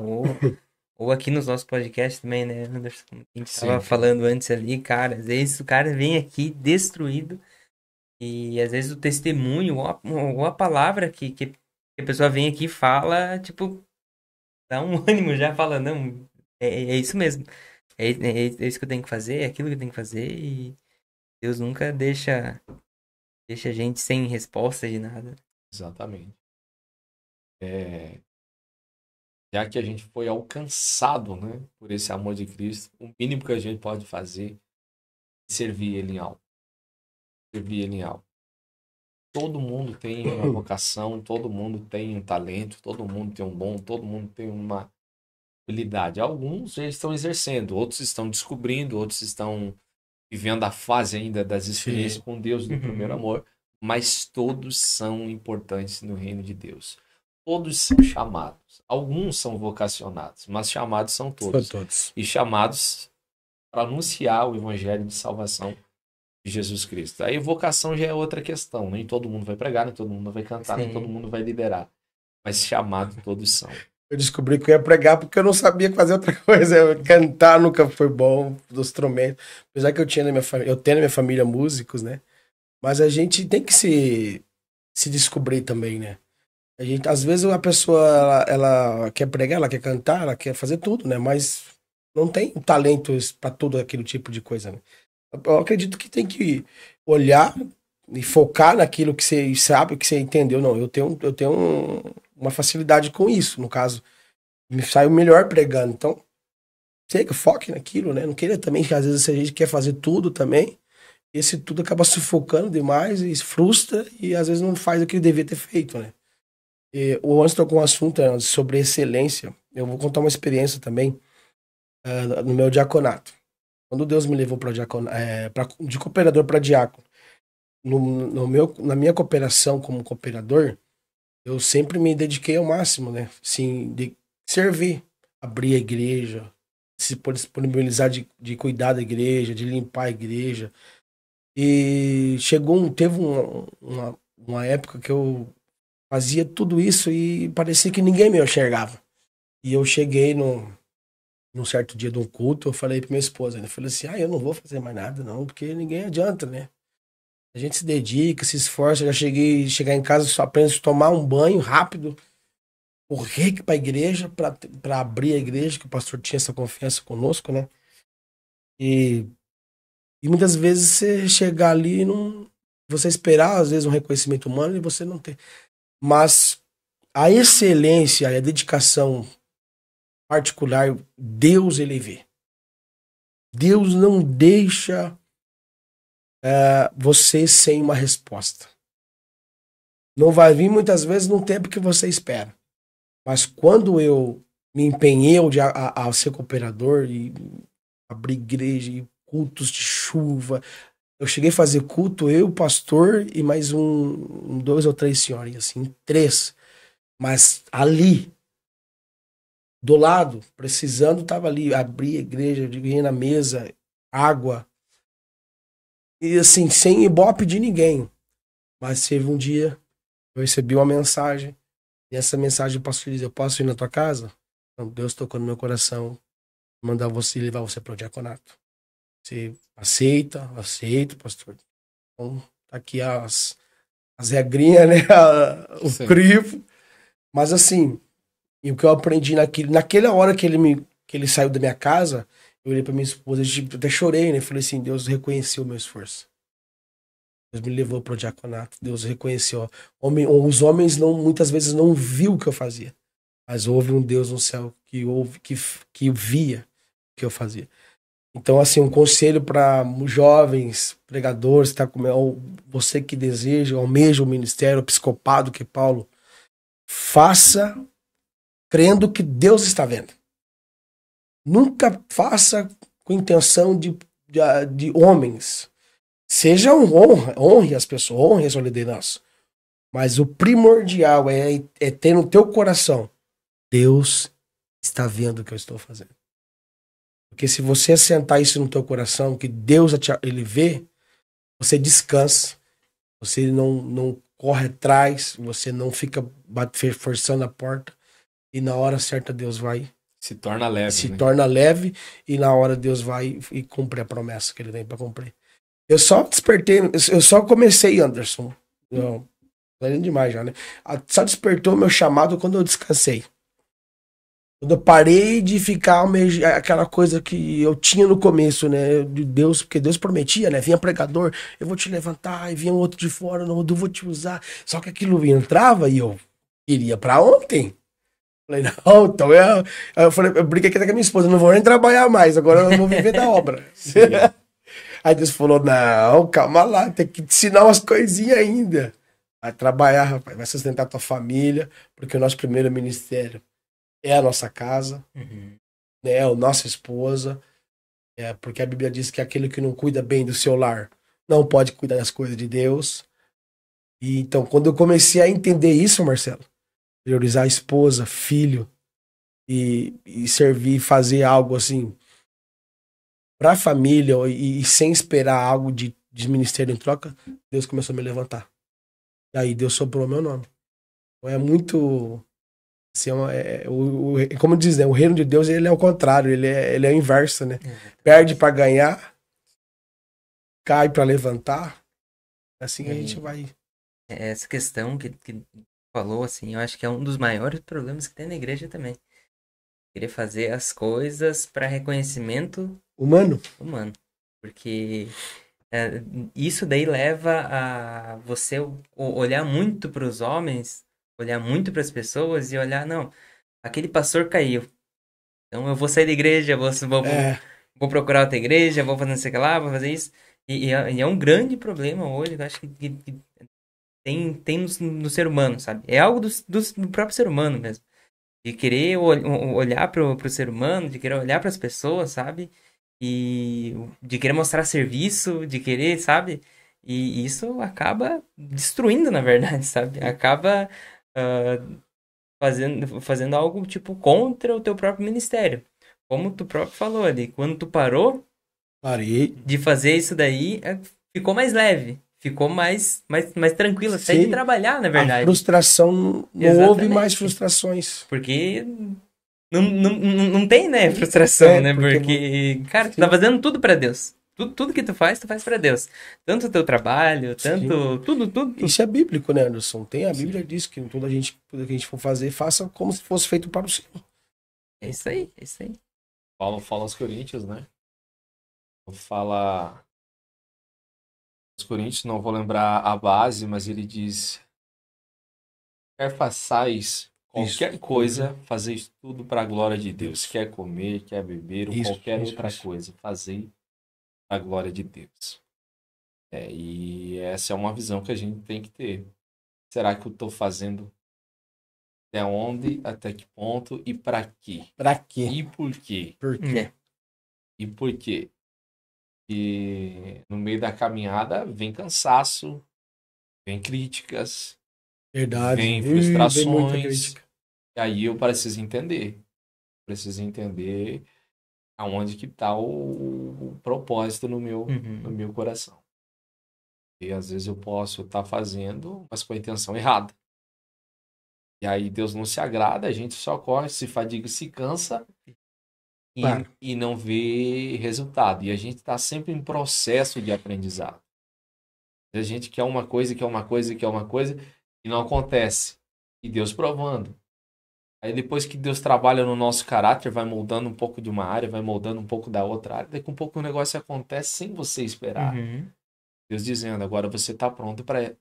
Speaker 1: ou aqui nos nossos podcasts também, né, Anderson? Como a gente tava
Speaker 2: Sim.
Speaker 1: falando antes ali, cara, às vezes o cara vem aqui destruído, e às vezes o testemunho, ou a palavra que a pessoa vem aqui e fala, tipo, dá um ânimo, já fala, não, é isso mesmo. É isso que eu tenho que fazer, é aquilo que eu tenho que fazer, e Deus nunca deixa a gente sem resposta de nada.
Speaker 2: Exatamente. Já que a gente foi alcançado, né, por esse amor de Cristo, o mínimo que a gente pode fazer é servir Ele em algo. Servir Ele em algo. Todo mundo tem uma vocação, todo mundo tem um talento, todo mundo tem um dom, todo mundo tem uma habilidade. Alguns já estão exercendo, outros estão descobrindo, outros estão vivendo a fase ainda das experiências com Deus do primeiro amor, mas todos são importantes no reino de Deus. Todos são chamados. Alguns são vocacionados, mas chamados são todos. E chamados para anunciar o evangelho de salvação de Jesus Cristo. Aí vocação já é outra questão. Nem todo mundo vai pregar, nem todo mundo vai cantar, nem todo mundo vai liderar. Mas chamados todos são.
Speaker 3: Eu descobri que eu ia pregar porque eu não sabia fazer outra coisa. Cantar nunca foi bom, dos instrumentos. Apesar que eu tenho na minha família músicos, né? Mas a gente tem que se descobrir também, né? A gente, às vezes a pessoa ela quer pregar, ela quer cantar, ela quer fazer tudo, né? Mas não tem talento para todo aquele tipo de coisa, né? Eu acredito que tem que olhar e focar naquilo que você sabe, que você entendeu. Não, eu tenho uma facilidade com isso, no caso. Me saiu melhor pregando. Então, sei que foque naquilo, né? Não queria também que às vezes a gente quer fazer tudo também. Esse tudo acaba sufocando demais e frustra e às vezes não faz o que devia ter feito, né? E o Anderson tocou um assunto sobre excelência. Eu vou contar uma experiência também no meu diaconato. Quando Deus me levou para de cooperador para diácono, na minha cooperação como cooperador, eu sempre me dediquei ao máximo, né? Assim, de servir, abrir a igreja, se disponibilizar de cuidar da igreja, de limpar a igreja. E teve uma época que eu fazia tudo isso e parecia que ninguém me enxergava. E eu cheguei num certo dia de um culto, eu falei pra minha esposa, né? Eu falei assim, eu não vou fazer mais nada não, porque ninguém adianta, né? A gente se dedica, se esforça, chegar em casa só apenas tomar um banho rápido, correr pra igreja, pra abrir a igreja, que o pastor tinha essa confiança conosco, né? E muitas vezes você chegar ali e você esperar, às vezes, um reconhecimento humano e você não tem. Mas a excelência e a dedicação particular, Deus, ele vê. Deus não deixa você sem uma resposta. Não vai vir muitas vezes no tempo que você espera. Mas quando eu me empenhei a ser cooperador e abrir igreja e cultos de chuva, eu cheguei a fazer culto, eu, o pastor e mais dois ou três senhores, assim, três. Mas ali, do lado, precisando, tava ali, abri a igreja, ganhei na mesa, água. E assim, sem ibope de ninguém. Mas teve um dia, eu recebi uma mensagem, e essa mensagem o pastor diz, eu posso ir na tua casa? Então, Deus tocou no meu coração, mandar você, levar você para o diaconato. Você aceita? Aceito, pastor. Então, tá aqui as regrinhas, né? O
Speaker 2: Sim.
Speaker 3: crivo. Mas assim, e o que eu aprendi naquela hora que ele saiu da minha casa, eu olhei pra minha esposa e até chorei, né? Falei assim, Deus reconheceu o meu esforço. Deus me levou pro diaconato. Deus reconheceu. Os homens muitas vezes não viu o que eu fazia. Mas houve um Deus no céu que via o que eu fazia. Então, assim, um conselho para jovens pregadores, ou você que deseja, almeja o ministério, o episcopado que Paulo, faça crendo que Deus está vendo. Nunca faça com intenção de homens. Seja honre as pessoas, honre a sua liderança. Mas o primordial é ter no teu coração, Deus está vendo o que eu estou fazendo. Porque se você assentar isso no teu coração, que Deus ele vê, você descansa, você não corre atrás, você não fica forçando a porta, e na hora certa Deus vai.
Speaker 2: Se torna leve.
Speaker 3: Torna leve, e na hora Deus vai e cumpre a promessa que ele tem para cumprir. Eu só despertei, eu só comecei, Anderson. Não, falando demais já, né? Só despertou meu chamado quando eu descansei. Quando eu parei de ficar aquela coisa que eu tinha no começo, né? De Deus, porque Deus prometia, né? Vinha pregador, eu vou te levantar, e vinha um outro de fora, não, eu vou te usar. Só que aquilo entrava e eu queria pra ontem. Falei, não, então eu falei, eu brinquei aqui com a minha esposa, não vou nem trabalhar mais, agora eu vou viver da obra. Aí Deus falou, não, calma lá, tem que te ensinar umas coisinhas ainda. Vai trabalhar, rapaz, vai sustentar tua família, porque o nosso primeiro ministério é a nossa casa, né, é a nossa esposa, porque a Bíblia diz que aquele que não cuida bem do seu lar não pode cuidar das coisas de Deus. E então, quando eu comecei a entender isso, Marcelo, priorizar a esposa, filho, e servir, fazer algo assim para a família e sem esperar algo de ministério em troca, Deus começou a me levantar. E aí Deus soprou meu nome. Então é muito... Assim, como diz, né? O reino de Deus ele é o contrário, ele é o inverso, né? Perde para ganhar, cai para levantar. Assim a gente vai...
Speaker 1: Essa questão que falou, assim, eu acho que é um dos maiores problemas que tem na igreja também. Querer fazer as coisas para reconhecimento
Speaker 3: humano.
Speaker 1: Porque isso daí leva a você olhar muito para os homens, olhar muito para as pessoas e olhar, não, aquele pastor caiu. Então eu vou sair da igreja, vou procurar outra igreja, vou fazer não sei o que lá, vou fazer isso. E é um grande problema hoje, eu acho que tem no ser humano, sabe? É algo do próprio ser humano mesmo. De querer olhar pro ser humano, de querer olhar para as pessoas, sabe? E de querer mostrar serviço, de querer, sabe? E isso acaba destruindo, na verdade, sabe? Acaba fazendo algo, tipo, contra o teu próprio ministério. Como tu próprio falou ali, quando tu
Speaker 3: Parei
Speaker 1: de fazer isso daí, ficou mais leve. Ficou mais tranquilo, até de trabalhar, na verdade.
Speaker 3: A frustração, não houve mais frustrações.
Speaker 1: Porque não tem, né, frustração, né? Porque, cara, tu tá fazendo tudo pra Deus. Tudo que tu faz pra Deus. Tanto o teu trabalho, tanto... Tudo.
Speaker 3: Isso é bíblico, né, Anderson? Tem a Bíblia diz que tudo que a gente for fazer, faça como se fosse feito para o Senhor.
Speaker 1: É isso aí.
Speaker 2: Paulo fala aos Coríntios, né? Fala... Os Coríntios, não vou lembrar a base, mas ele diz: quer façais qualquer coisa, fazer isso tudo para a glória de Deus. Quer comer, quer beber, ou qualquer outra coisa, fazer para a glória de Deus. E essa é uma visão que a gente tem que ter. Será que eu estou fazendo até onde, até que ponto e para quê?
Speaker 3: Para quê?
Speaker 2: E por quê?
Speaker 3: Por quê?
Speaker 2: E por quê? E no meio da caminhada vem cansaço, vem críticas,
Speaker 3: Verdade.
Speaker 2: vem
Speaker 3: Vem muita
Speaker 2: frustrações.
Speaker 3: crítica.
Speaker 2: E aí eu preciso entender. Aonde que está o propósito no meu coração. E às vezes eu posso estar fazendo, mas com a intenção errada. E aí Deus não se agrada, a gente só corre, se fadiga, se cansa e não vê resultado. E a gente está sempre em processo de aprendizado. A gente quer uma coisa e não acontece. E Deus provando. Aí depois que Deus trabalha no nosso caráter, vai moldando um pouco de uma área, vai moldando um pouco da outra área, daqui a um pouco o negócio acontece sem você esperar. Deus dizendo, agora você está pronto para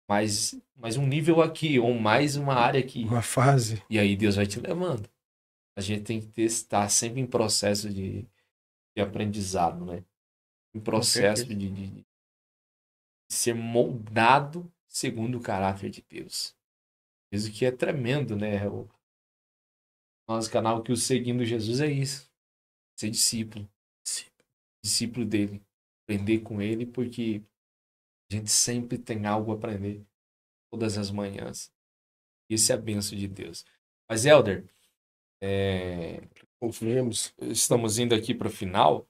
Speaker 2: mais um nível aqui, ou mais uma área aqui.
Speaker 3: Uma fase.
Speaker 2: E aí Deus vai te levando. A gente tem que estar sempre em processo de aprendizado, né? Em processo de ser moldado segundo o caráter de Deus. Isso que é tremendo, né? O nosso canal que o Seguindo Jesus é isso. Ser discípulo. Discípulo dele. Aprender com ele, porque a gente sempre tem algo a aprender. Todas as manhãs. Isso é a bênção de Deus. Mas, Helder,
Speaker 3: Confiemos.
Speaker 2: Estamos indo aqui para o final.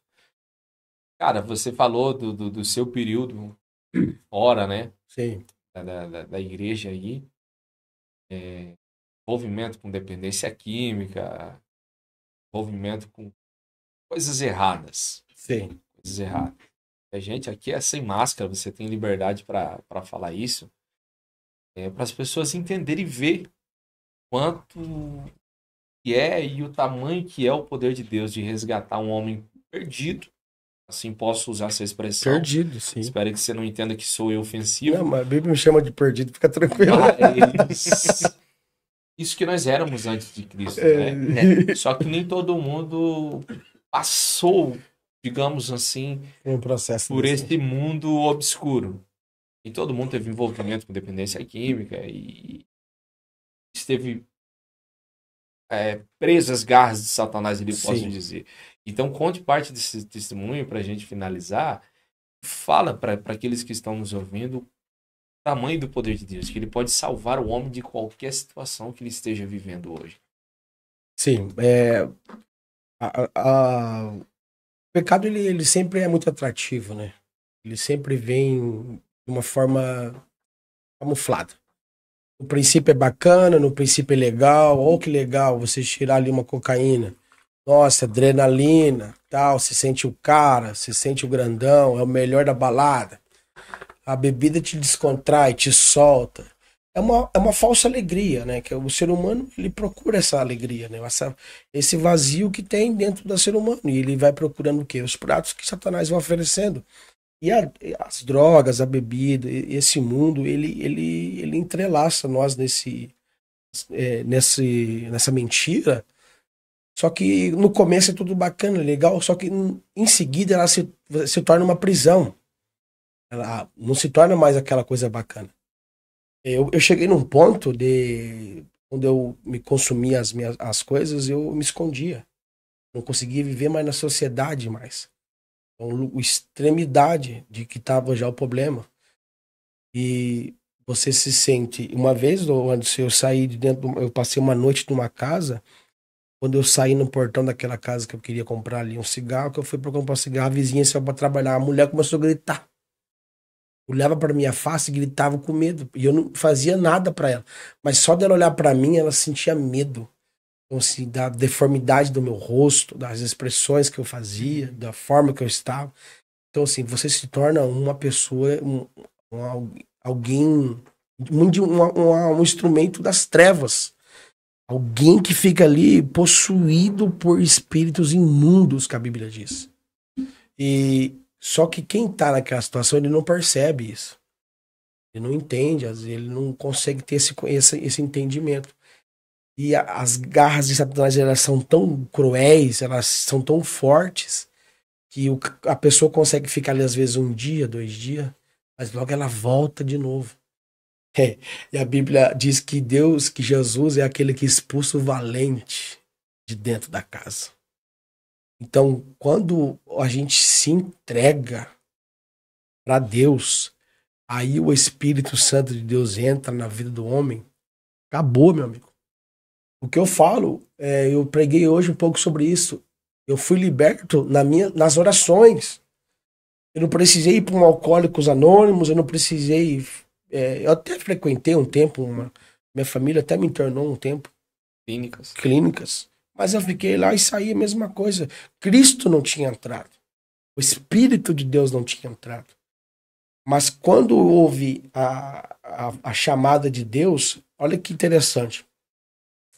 Speaker 2: Cara, você falou do seu período fora, né?
Speaker 3: Sim.
Speaker 2: Da igreja aí. Envolvimento com dependência química, envolvimento com coisas erradas.
Speaker 3: Sim.
Speaker 2: Coisas erradas. A gente aqui é sem máscara, você tem liberdade para falar isso. Para as pessoas entenderem e ver quanto que é e o tamanho que é o poder de Deus de resgatar um homem perdido. Assim posso usar essa expressão.
Speaker 3: Perdido, sim.
Speaker 2: Espero que você não entenda que sou eu ofensivo.
Speaker 3: Não, mas a Bíblia me chama de perdido, fica tranquilo.
Speaker 2: Mas isso que nós éramos antes de Cristo, né? Só que nem todo mundo passou, digamos assim,
Speaker 3: um processo
Speaker 2: por esse mundo obscuro. E todo mundo teve envolvimento com dependência química e esteve preso às garras de Satanás, ele posso dizer. Então, conte parte desse testemunho para a gente finalizar. Fala para aqueles que estão nos ouvindo o tamanho do poder de Deus, que ele pode salvar o homem de qualquer situação que ele esteja vivendo hoje.
Speaker 3: Sim. O pecado, ele sempre é muito atrativo, né? Ele sempre vem de uma forma camuflada. No princípio é bacana, no princípio é legal. Oh, que legal você tirar ali uma cocaína. Nossa, adrenalina, tal. Você sente o cara, você sente o grandão, é o melhor da balada. A bebida te descontrai, te solta. É uma falsa alegria, né? Que o ser humano, ele procura essa alegria, né? Esse vazio que tem dentro do ser humano. E ele vai procurando o quê? Os pratos que Satanás vai oferecendo. E as drogas, a bebida, esse mundo, ele entrelaça nós nessa mentira. Só que no começo é tudo bacana, legal, só que em seguida ela se torna uma prisão. Ela não se torna mais aquela coisa bacana. Eu cheguei num ponto quando eu me consumia as coisas, eu me escondia. Não conseguia viver mais na sociedade mais. Então, a extremidade de que estava já o problema. E você se sente... Uma vez, eu saí de dentro... Eu passei uma noite numa casa. Quando eu saí no portão daquela casa que eu queria comprar ali um cigarro, que eu fui para comprar um cigarro, a vizinha saiu para trabalhar. A mulher começou a gritar. Olhava para minha face e gritava com medo. E eu não fazia nada para ela. Mas só dela olhar para mim, ela sentia medo. Então, assim, da deformidade do meu rosto, das expressões que eu fazia, da forma que eu estava. Então, assim, você se torna uma pessoa, alguém, um instrumento das trevas. Alguém que fica ali possuído por espíritos imundos, que a Bíblia diz. Só que quem tá naquela situação, ele não percebe isso. Ele não entende, às vezes ele não consegue ter esse entendimento. E as garras de Satanás, elas são tão cruéis, elas são tão fortes, que a pessoa consegue ficar ali às vezes 1 dia, 2 dias, mas logo ela volta de novo. E a Bíblia diz que Deus, que Jesus é aquele que expulsa o valente de dentro da casa. Então, quando a gente se entrega para Deus, aí o Espírito Santo de Deus entra na vida do homem, acabou, meu amigo. O que eu falo, eu preguei hoje um pouco sobre isso. Eu fui liberto nas orações. Eu não precisei ir para um Alcoólicos Anônimos, eu não precisei... eu até frequentei um tempo, minha família até me internou um tempo. Clínicas. Mas eu fiquei lá e saí a mesma coisa. Cristo não tinha entrado. O Espírito de Deus não tinha entrado. Mas quando houve a chamada de Deus, olha que interessante.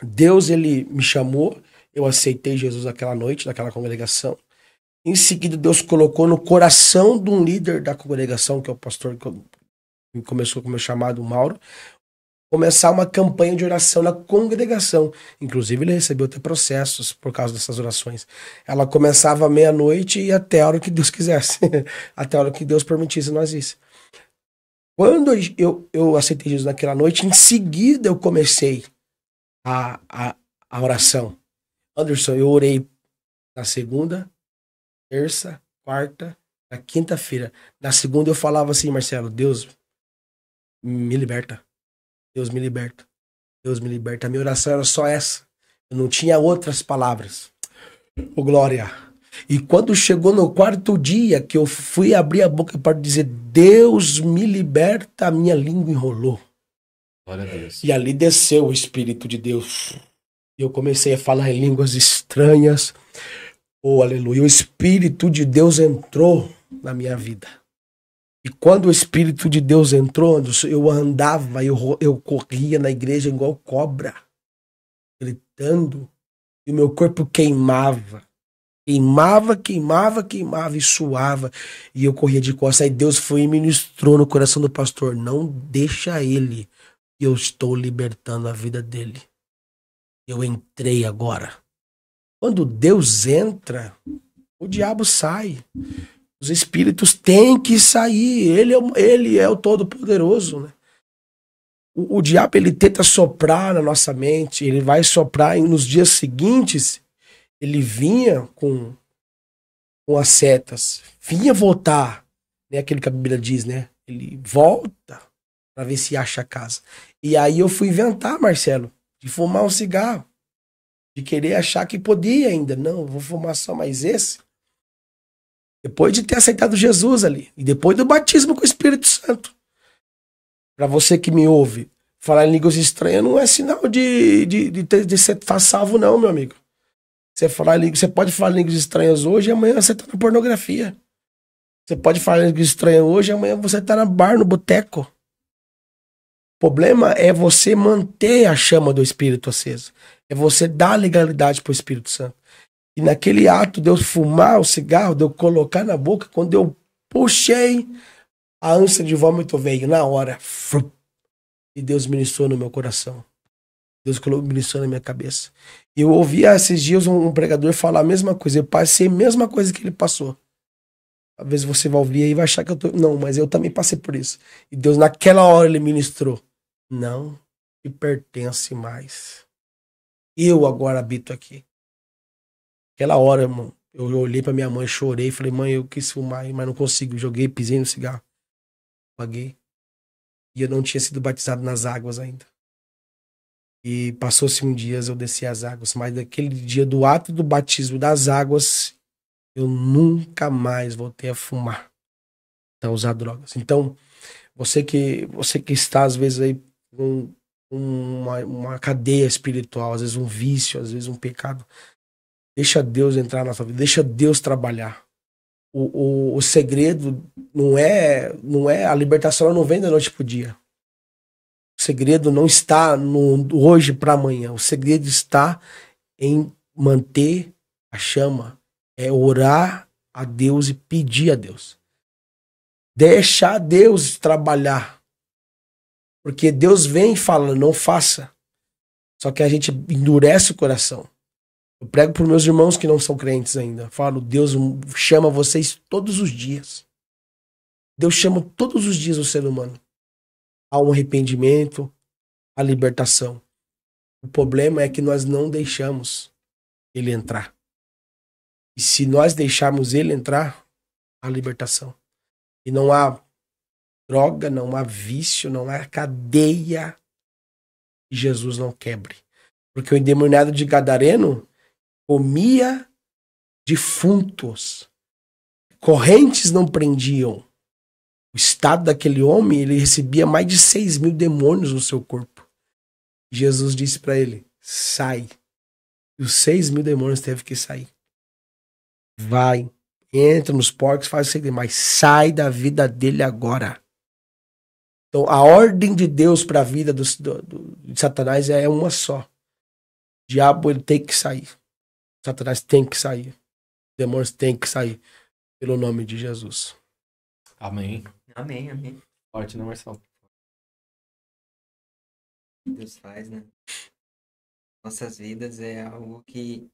Speaker 3: Deus, ele me chamou, eu aceitei Jesus aquela noite, naquela congregação. Em seguida, Deus colocou no coração de um líder da congregação, que é o pastor que começou com o meu chamado, Mauro, começar uma campanha de oração na congregação. Inclusive, ele recebeu até processos por causa dessas orações. Ela começava à meia-noite e até a hora que Deus quisesse. Até a hora que Deus permitisse nós isso. Quando eu aceitei Jesus naquela noite, em seguida eu comecei a oração. Anderson, eu orei na segunda, terça, quarta, na quinta-feira. Na segunda eu falava assim, Marcelo, Deus me liberta. Deus me liberta. Deus me liberta. A minha oração era só essa. Eu não tinha outras palavras. Ô, glória. E quando chegou no 4º dia, que eu fui abrir a boca para dizer, Deus me liberta, a minha língua enrolou.
Speaker 2: Glória a Deus.
Speaker 3: E ali desceu o Espírito de Deus. E eu comecei a falar em línguas estranhas. Oh, aleluia. O Espírito de Deus entrou na minha vida. E quando o Espírito de Deus entrou, eu andava, eu corria na igreja igual cobra, gritando, e o meu corpo queimava. Queimava e suava. E eu corria de costas. Aí Deus foi e ministrou no coração do pastor. Não deixa ele, eu estou libertando a vida dele. Eu entrei agora. Quando Deus entra, o diabo sai. Os espíritos têm que sair. Ele é o Todo-Poderoso, né? O diabo, ele tenta soprar na nossa mente. Ele vai soprar e nos dias seguintes. Ele vinha com as setas. Vinha voltar. Né? Aquilo que a Bíblia diz, né? Ele volta para ver se acha a casa. E aí eu fui inventar, Marcelo, de fumar um cigarro. De querer achar que podia ainda. Não, vou fumar só mais esse. Depois de ter aceitado Jesus ali. E depois do batismo com o Espírito Santo. Para você que me ouve, falar em línguas estranhas não é sinal de você estar salvo, não, meu amigo. Você pode falar em línguas estranhas hoje e amanhã você está na pornografia. Você pode falar em línguas estranhas hoje e amanhã você está na bar, no boteco. O problema é você manter a chama do Espírito acesa. É você dar legalidade para o Espírito Santo. E naquele ato de eu fumar o cigarro, de eu colocar na boca, quando eu puxei, a ânsia de vômito veio na hora. E Deus ministrou no meu coração. Deus ministrou na minha cabeça. E eu ouvi esses dias um pregador falar a mesma coisa. Eu passei a mesma coisa que ele passou. Às vezes você vai ouvir aí e vai achar que eu tô... Não, mas eu também passei por isso. E Deus naquela hora ele ministrou. Não te pertence mais. Eu agora habito aqui. Aquela hora, irmão, eu olhei pra minha mãe, chorei, falei, mãe, eu quis fumar, mas não consigo. Joguei, pisei no cigarro. Apaguei. E eu não tinha sido batizado nas águas ainda. E passou-se um dia, eu desci as águas, mas naquele dia do ato do batismo das águas, eu nunca mais voltei a fumar, a usar drogas. Então, você que está, às vezes, aí com uma cadeia espiritual, às vezes um vício, às vezes um pecado, deixa Deus entrar na sua vida, deixa Deus trabalhar. O segredo não é a libertação, não vem da noite pro dia. O segredo não está no hoje para amanhã. O segredo está em manter a chama. É orar a Deus e pedir a Deus. Deixar Deus trabalhar. Porque Deus vem e fala, não faça. Só que a gente endurece o coração. Eu prego para meus irmãos que não são crentes ainda. Falo, Deus chama vocês todos os dias. Deus chama todos os dias o ser humano. Há um arrependimento, a libertação. O problema é que nós não deixamos ele entrar. E se nós deixarmos ele entrar, há libertação. E não há droga, não há vício, não há cadeia que Jesus não quebre. Porque o endemoniado de Gadareno comia defuntos. Correntes não prendiam. O estado daquele homem, ele recebia mais de 6.000 demônios no seu corpo. Jesus disse para ele, sai. E os 6.000 demônios teve que sair. Vai, entra nos porcos, faz o seguinte, mas sai da vida dele agora. Então, a ordem de Deus para a vida de Satanás é uma só. O diabo, ele tem que sair. Satanás tem que sair. Os demônios têm que sair. Pelo nome de Jesus.
Speaker 2: Amém.
Speaker 1: Amém, amém.
Speaker 2: Forte, né, Marcelo?
Speaker 1: Deus faz, né? Nossas vidas é algo que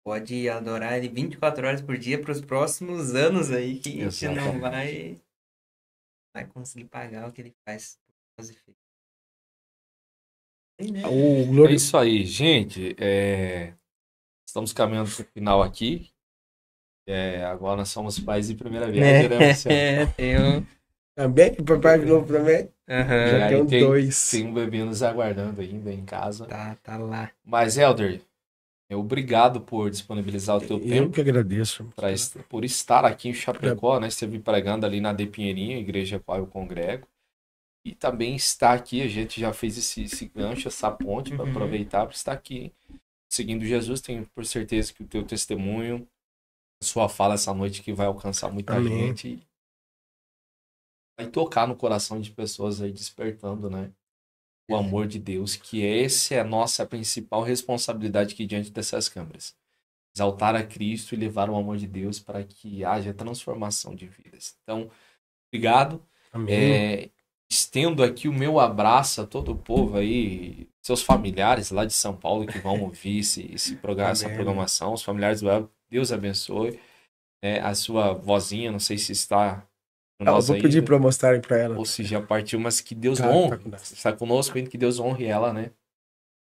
Speaker 1: pode adorar ele 24 horas por dia para os próximos anos aí, que a gente não vai conseguir pagar o que ele faz por nós.
Speaker 2: É isso aí, gente. Estamos caminhando para o final aqui. Agora nós somos pais de primeira viagem, né, Marcelo?
Speaker 3: Também, papai de novo também. Já tem dois.
Speaker 2: Tem um bebê nos aguardando ainda em casa.
Speaker 1: Tá lá.
Speaker 2: Mas, Helder, obrigado por disponibilizar o teu tempo.
Speaker 3: Eu que agradeço.
Speaker 2: Por estar aqui em Chapecó, né? Esteve pregando ali na De Pinheirinho, a igreja a qual eu congrego. E também estar aqui, a gente já fez esse gancho, essa ponte para aproveitar para estar aqui. Seguindo Jesus, tenho por certeza que o teu testemunho, a sua fala essa noite que vai alcançar muita gente. Vai tocar no coração de pessoas aí, despertando, né? O amor de Deus, que essa é a nossa principal responsabilidade aqui diante dessas câmeras. Exaltar a Cristo e levar o amor de Deus para que haja transformação de vidas. Então, obrigado. Estendo aqui o meu abraço a todo o povo aí, seus familiares lá de São Paulo que vão ouvir essa programação, os familiares do El, Deus abençoe. A sua vozinha, não sei se está...
Speaker 3: Eu vou pedir para mostrarem para ela.
Speaker 2: Ou se já partiu, mas que Deus honre. Está conosco ainda, que Deus honre ela, né?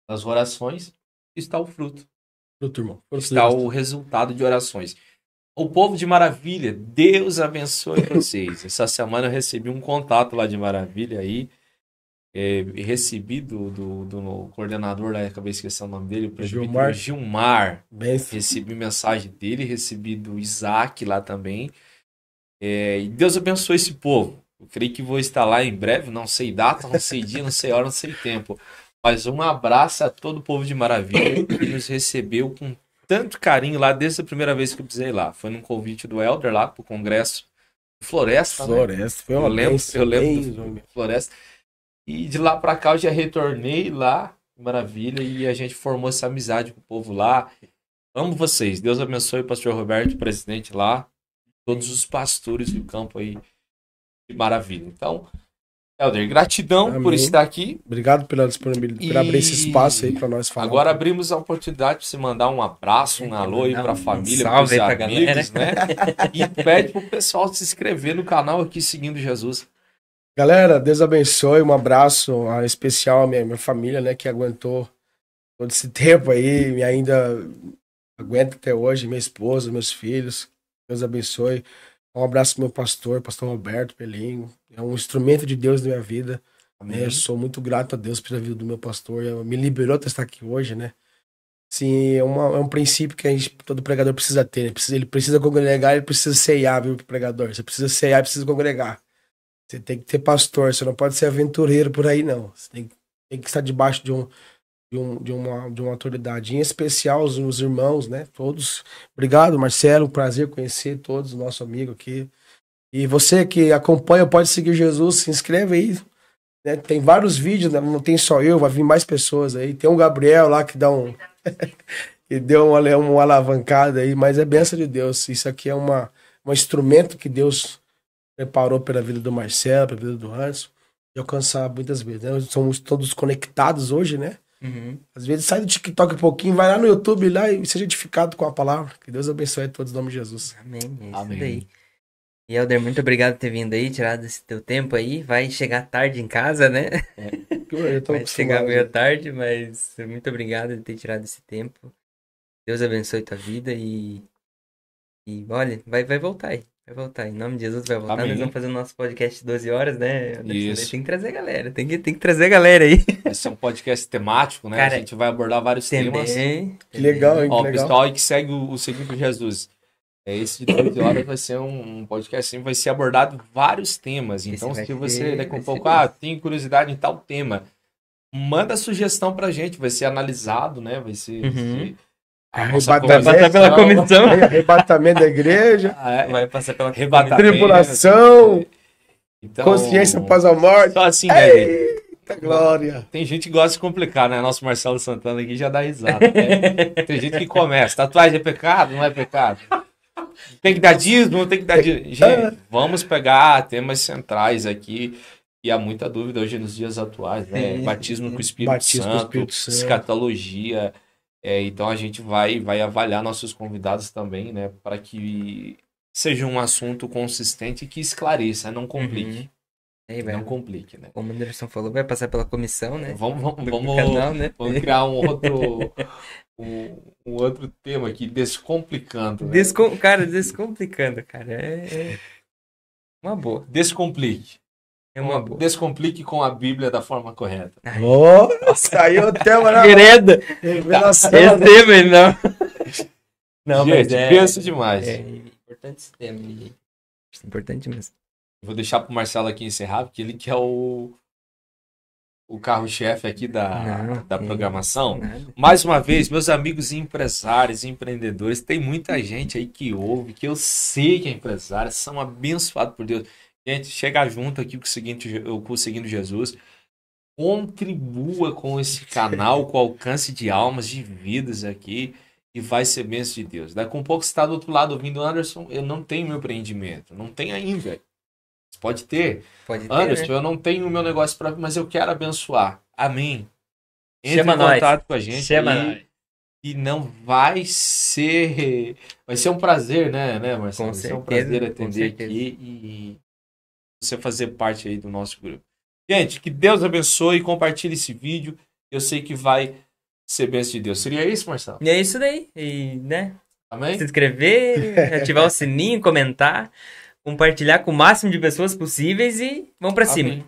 Speaker 2: Nas orações está o fruto.
Speaker 3: Fruto, irmão.
Speaker 2: Está o resultado de orações. O povo de Maravilha, Deus abençoe vocês. Essa semana eu recebi um contato lá de Maravilha aí. Recebi do coordenador lá, acabei esquecendo o nome dele, o Gilmar. Recebi mensagem dele, recebi do Isaac lá também. E Deus abençoe esse povo. Eu creio que vou estar lá em breve, não sei data, não sei dia, não sei hora, não sei tempo. Mas um abraço a todo o povo de Maravilha que nos recebeu com tanto carinho lá desde a primeira vez que eu pisei lá. Foi num convite do Helder lá pro congresso Floresta.
Speaker 3: Floresta,
Speaker 2: né? Eu lembro do Floresta. E de lá pra cá eu já retornei lá, Maravilha, e a gente formou essa amizade com o povo lá. Amo vocês. Deus abençoe o pastor Roberto, presidente lá. Todos os pastores do campo aí de Maravilha. Então, Helder, gratidão por estar aqui.
Speaker 3: Obrigado pela disponibilidade, por abrir esse espaço aí para nós falar.
Speaker 2: Agora abrimos a oportunidade para você mandar um abraço, um alô aí para a família, para os amigos, né? E pede para o pessoal se inscrever no canal aqui, Seguindo Jesus.
Speaker 3: Galera, Deus abençoe, um abraço especial à minha família, né, que aguentou todo esse tempo aí, e ainda aguenta até hoje, minha esposa, meus filhos. Deus abençoe. Um abraço pro meu pastor Roberto Pelinho. É um instrumento de Deus na minha vida. Eu sou muito grato a Deus pela vida do meu pastor. Me liberou para estar aqui hoje, né? Sim, é um princípio que todo pregador precisa ter. Ele precisa congregar, ele precisa ceiar, viu, pregador? Você precisa ceiar, precisa congregar. Você tem que ter pastor, você não pode ser aventureiro por aí, não. Você tem que estar debaixo de uma autoridade, em especial os irmãos, né? Todos. Obrigado, Marcelo. Um prazer conhecer todos, o nosso amigo aqui. E você que acompanha, pode seguir Jesus, se inscreve aí. Né? Tem vários vídeos, né? Não tem só eu, vai vir mais pessoas aí. Tem um Gabriel lá que dá que deu uma alavancada aí, mas é bênção de Deus. Isso aqui é um instrumento que Deus preparou pela vida do Marcelo, pela vida do Anderson, de alcançar muitas vezes. Né? Somos todos conectados hoje, né?
Speaker 1: Uhum.
Speaker 3: Às vezes sai do TikTok um pouquinho, vai lá no YouTube lá e seja edificado com a palavra. Que Deus abençoe a todos em nome de Jesus.
Speaker 1: Amém. É isso
Speaker 2: Amém.
Speaker 1: daí. E Helder, muito obrigado por ter vindo aí, tirado esse teu tempo aí. Vai chegar tarde em casa, né?
Speaker 3: Eu tô
Speaker 1: Vai chegar
Speaker 3: acostumado.
Speaker 1: meio tarde, mas muito obrigado por ter tirado esse tempo. Deus abençoe tua vida e olha, vai voltar aí. Vai voltar. Em nome de Jesus, vai voltar.
Speaker 2: Amém.
Speaker 1: Nós vamos fazer o nosso podcast de 12 horas, né?
Speaker 2: Isso.
Speaker 1: Tem que trazer a galera. Tem que trazer a galera aí.
Speaker 2: Vai ser um podcast temático, né?
Speaker 1: Cara,
Speaker 2: a gente vai abordar vários temas.
Speaker 3: Que legal, hein?
Speaker 2: Ó,
Speaker 3: Que
Speaker 2: o
Speaker 3: legal.
Speaker 2: pessoal aí que segue o Seguindo Jesus. Esse de 12 horas vai ser um podcast assim, vai ser abordado vários temas. Então,
Speaker 1: vai
Speaker 2: se você
Speaker 1: ser-
Speaker 2: daqui a
Speaker 1: vai
Speaker 2: pouco,
Speaker 1: ser
Speaker 2: tem curiosidade em tal tema, manda sugestão pra gente, vai ser analisado, né? Vai ser.
Speaker 1: Uhum.
Speaker 2: A nossa
Speaker 3: Arrebatamento.
Speaker 1: Vai passar pela comissão.
Speaker 3: Arrebatamento da igreja.
Speaker 1: Vai passar pela
Speaker 2: Arrebatamento.
Speaker 3: Tribulação.
Speaker 2: Então,
Speaker 3: Consciência após a morte.
Speaker 2: só assim, né, gente?
Speaker 3: Eita glória.
Speaker 2: Tem gente que gosta de complicar, né? Nosso Marcelo Santana aqui já dá risada. Né? Tem gente que começa. Tatuagem é pecado? Não é pecado? Tem que dar dízimo? Não tem que dar dízimo? Gente, vamos pegar temas centrais aqui. E há muita dúvida hoje nos dias atuais, né?
Speaker 1: Sim,
Speaker 2: Batismo com o Espírito
Speaker 3: Batismo com o
Speaker 2: Santo,
Speaker 3: Espírito Santo.
Speaker 2: escatologia. Então a gente vai avaliar nossos convidados também, né? Para que seja um assunto consistente e que esclareça, não complique.
Speaker 1: Aí
Speaker 2: Não complique, né?
Speaker 1: como o Anderson falou, vai passar pela comissão, né?
Speaker 2: Vamos,
Speaker 1: Do canal, né?
Speaker 2: vamos criar um outro tema aqui, descomplicando. Né?
Speaker 1: Cara, descomplicando, cara. É uma boa.
Speaker 2: Descomplique.
Speaker 1: É uma boa.
Speaker 2: Descomplique com a Bíblia da forma correta.
Speaker 3: Nossa, aí o tema, né?
Speaker 1: Querida!
Speaker 3: Revelação.
Speaker 1: Receba ele, não. Não,
Speaker 2: Gente,
Speaker 1: mas
Speaker 2: pensa demais.
Speaker 1: É importante esse tema. Importante mesmo.
Speaker 2: Vou deixar pro Marcelo aqui encerrar, porque ele que é o carro-chefe aqui da programação.
Speaker 1: Nada.
Speaker 2: Mais uma vez, meus amigos empresários, empreendedores, tem muita gente aí que ouve, que eu sei que é empresário, são abençoados por Deus. Gente, chega junto aqui com o Seguindo Jesus, contribua com esse canal, com o alcance de almas, de vidas aqui, e vai ser bênção de Deus. Daqui a um pouco você está do outro lado ouvindo, Anderson, eu não tenho meu empreendimento, não tem ainda. Você pode ter.
Speaker 1: Pode ter,
Speaker 2: Anderson,
Speaker 1: né?
Speaker 2: eu não tenho o meu negócio para, mas eu quero abençoar. Amém. Entre
Speaker 1: Chama
Speaker 2: em
Speaker 1: nós.
Speaker 2: contato com a gente.
Speaker 1: Chama
Speaker 2: aí,
Speaker 1: nós.
Speaker 2: e não vai ser um prazer, né, Marcelo?
Speaker 1: Com
Speaker 2: Vai ser um
Speaker 1: certeza,
Speaker 2: prazer
Speaker 1: com
Speaker 2: atender
Speaker 1: certeza.
Speaker 2: aqui e você fazer parte aí do nosso grupo. Gente, que Deus abençoe, compartilhe esse vídeo. Eu sei que vai ser bênção de Deus. Seria isso, Marcelo?
Speaker 1: E é isso daí. E, né?
Speaker 2: Amém?
Speaker 1: Se inscrever, ativar o sininho, comentar, compartilhar com o máximo de pessoas possíveis e vamos pra cima.
Speaker 2: Amém.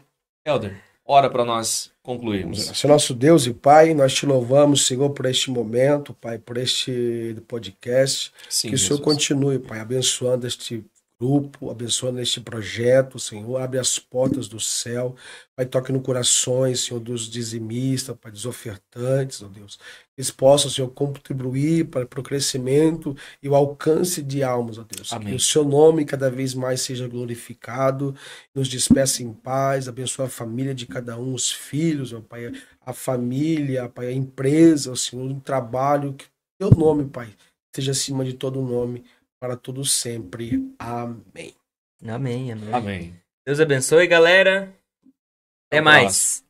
Speaker 2: Helder, ora para nós concluirmos.
Speaker 3: Senhor nosso Deus e Pai, nós te louvamos, Senhor, por este momento, Pai, por este podcast.
Speaker 2: Sim,
Speaker 3: Que o Senhor
Speaker 2: Jesus.
Speaker 3: continue, Pai, abençoando este grupo, abençoando este projeto, Senhor. Abre as portas do céu. Pai, toque no corações, Senhor, dos dizimistas, Pai, dos ofertantes, ó Deus. Eles possam, Senhor, contribuir para o crescimento e o alcance de almas, ó Deus.
Speaker 2: Amém.
Speaker 3: Que o seu nome cada vez mais seja glorificado. Nos despeça em paz, abençoa a família de cada um, os filhos, ó Pai, a família, Pai, a empresa, ó Senhor, o trabalho. Que o teu nome, Pai, esteja acima de todo nome, para tudo sempre. Amém.
Speaker 1: Amém, amém.
Speaker 2: Amém.
Speaker 1: Deus abençoe, galera. Até
Speaker 2: Até o
Speaker 1: mais.
Speaker 2: próximo.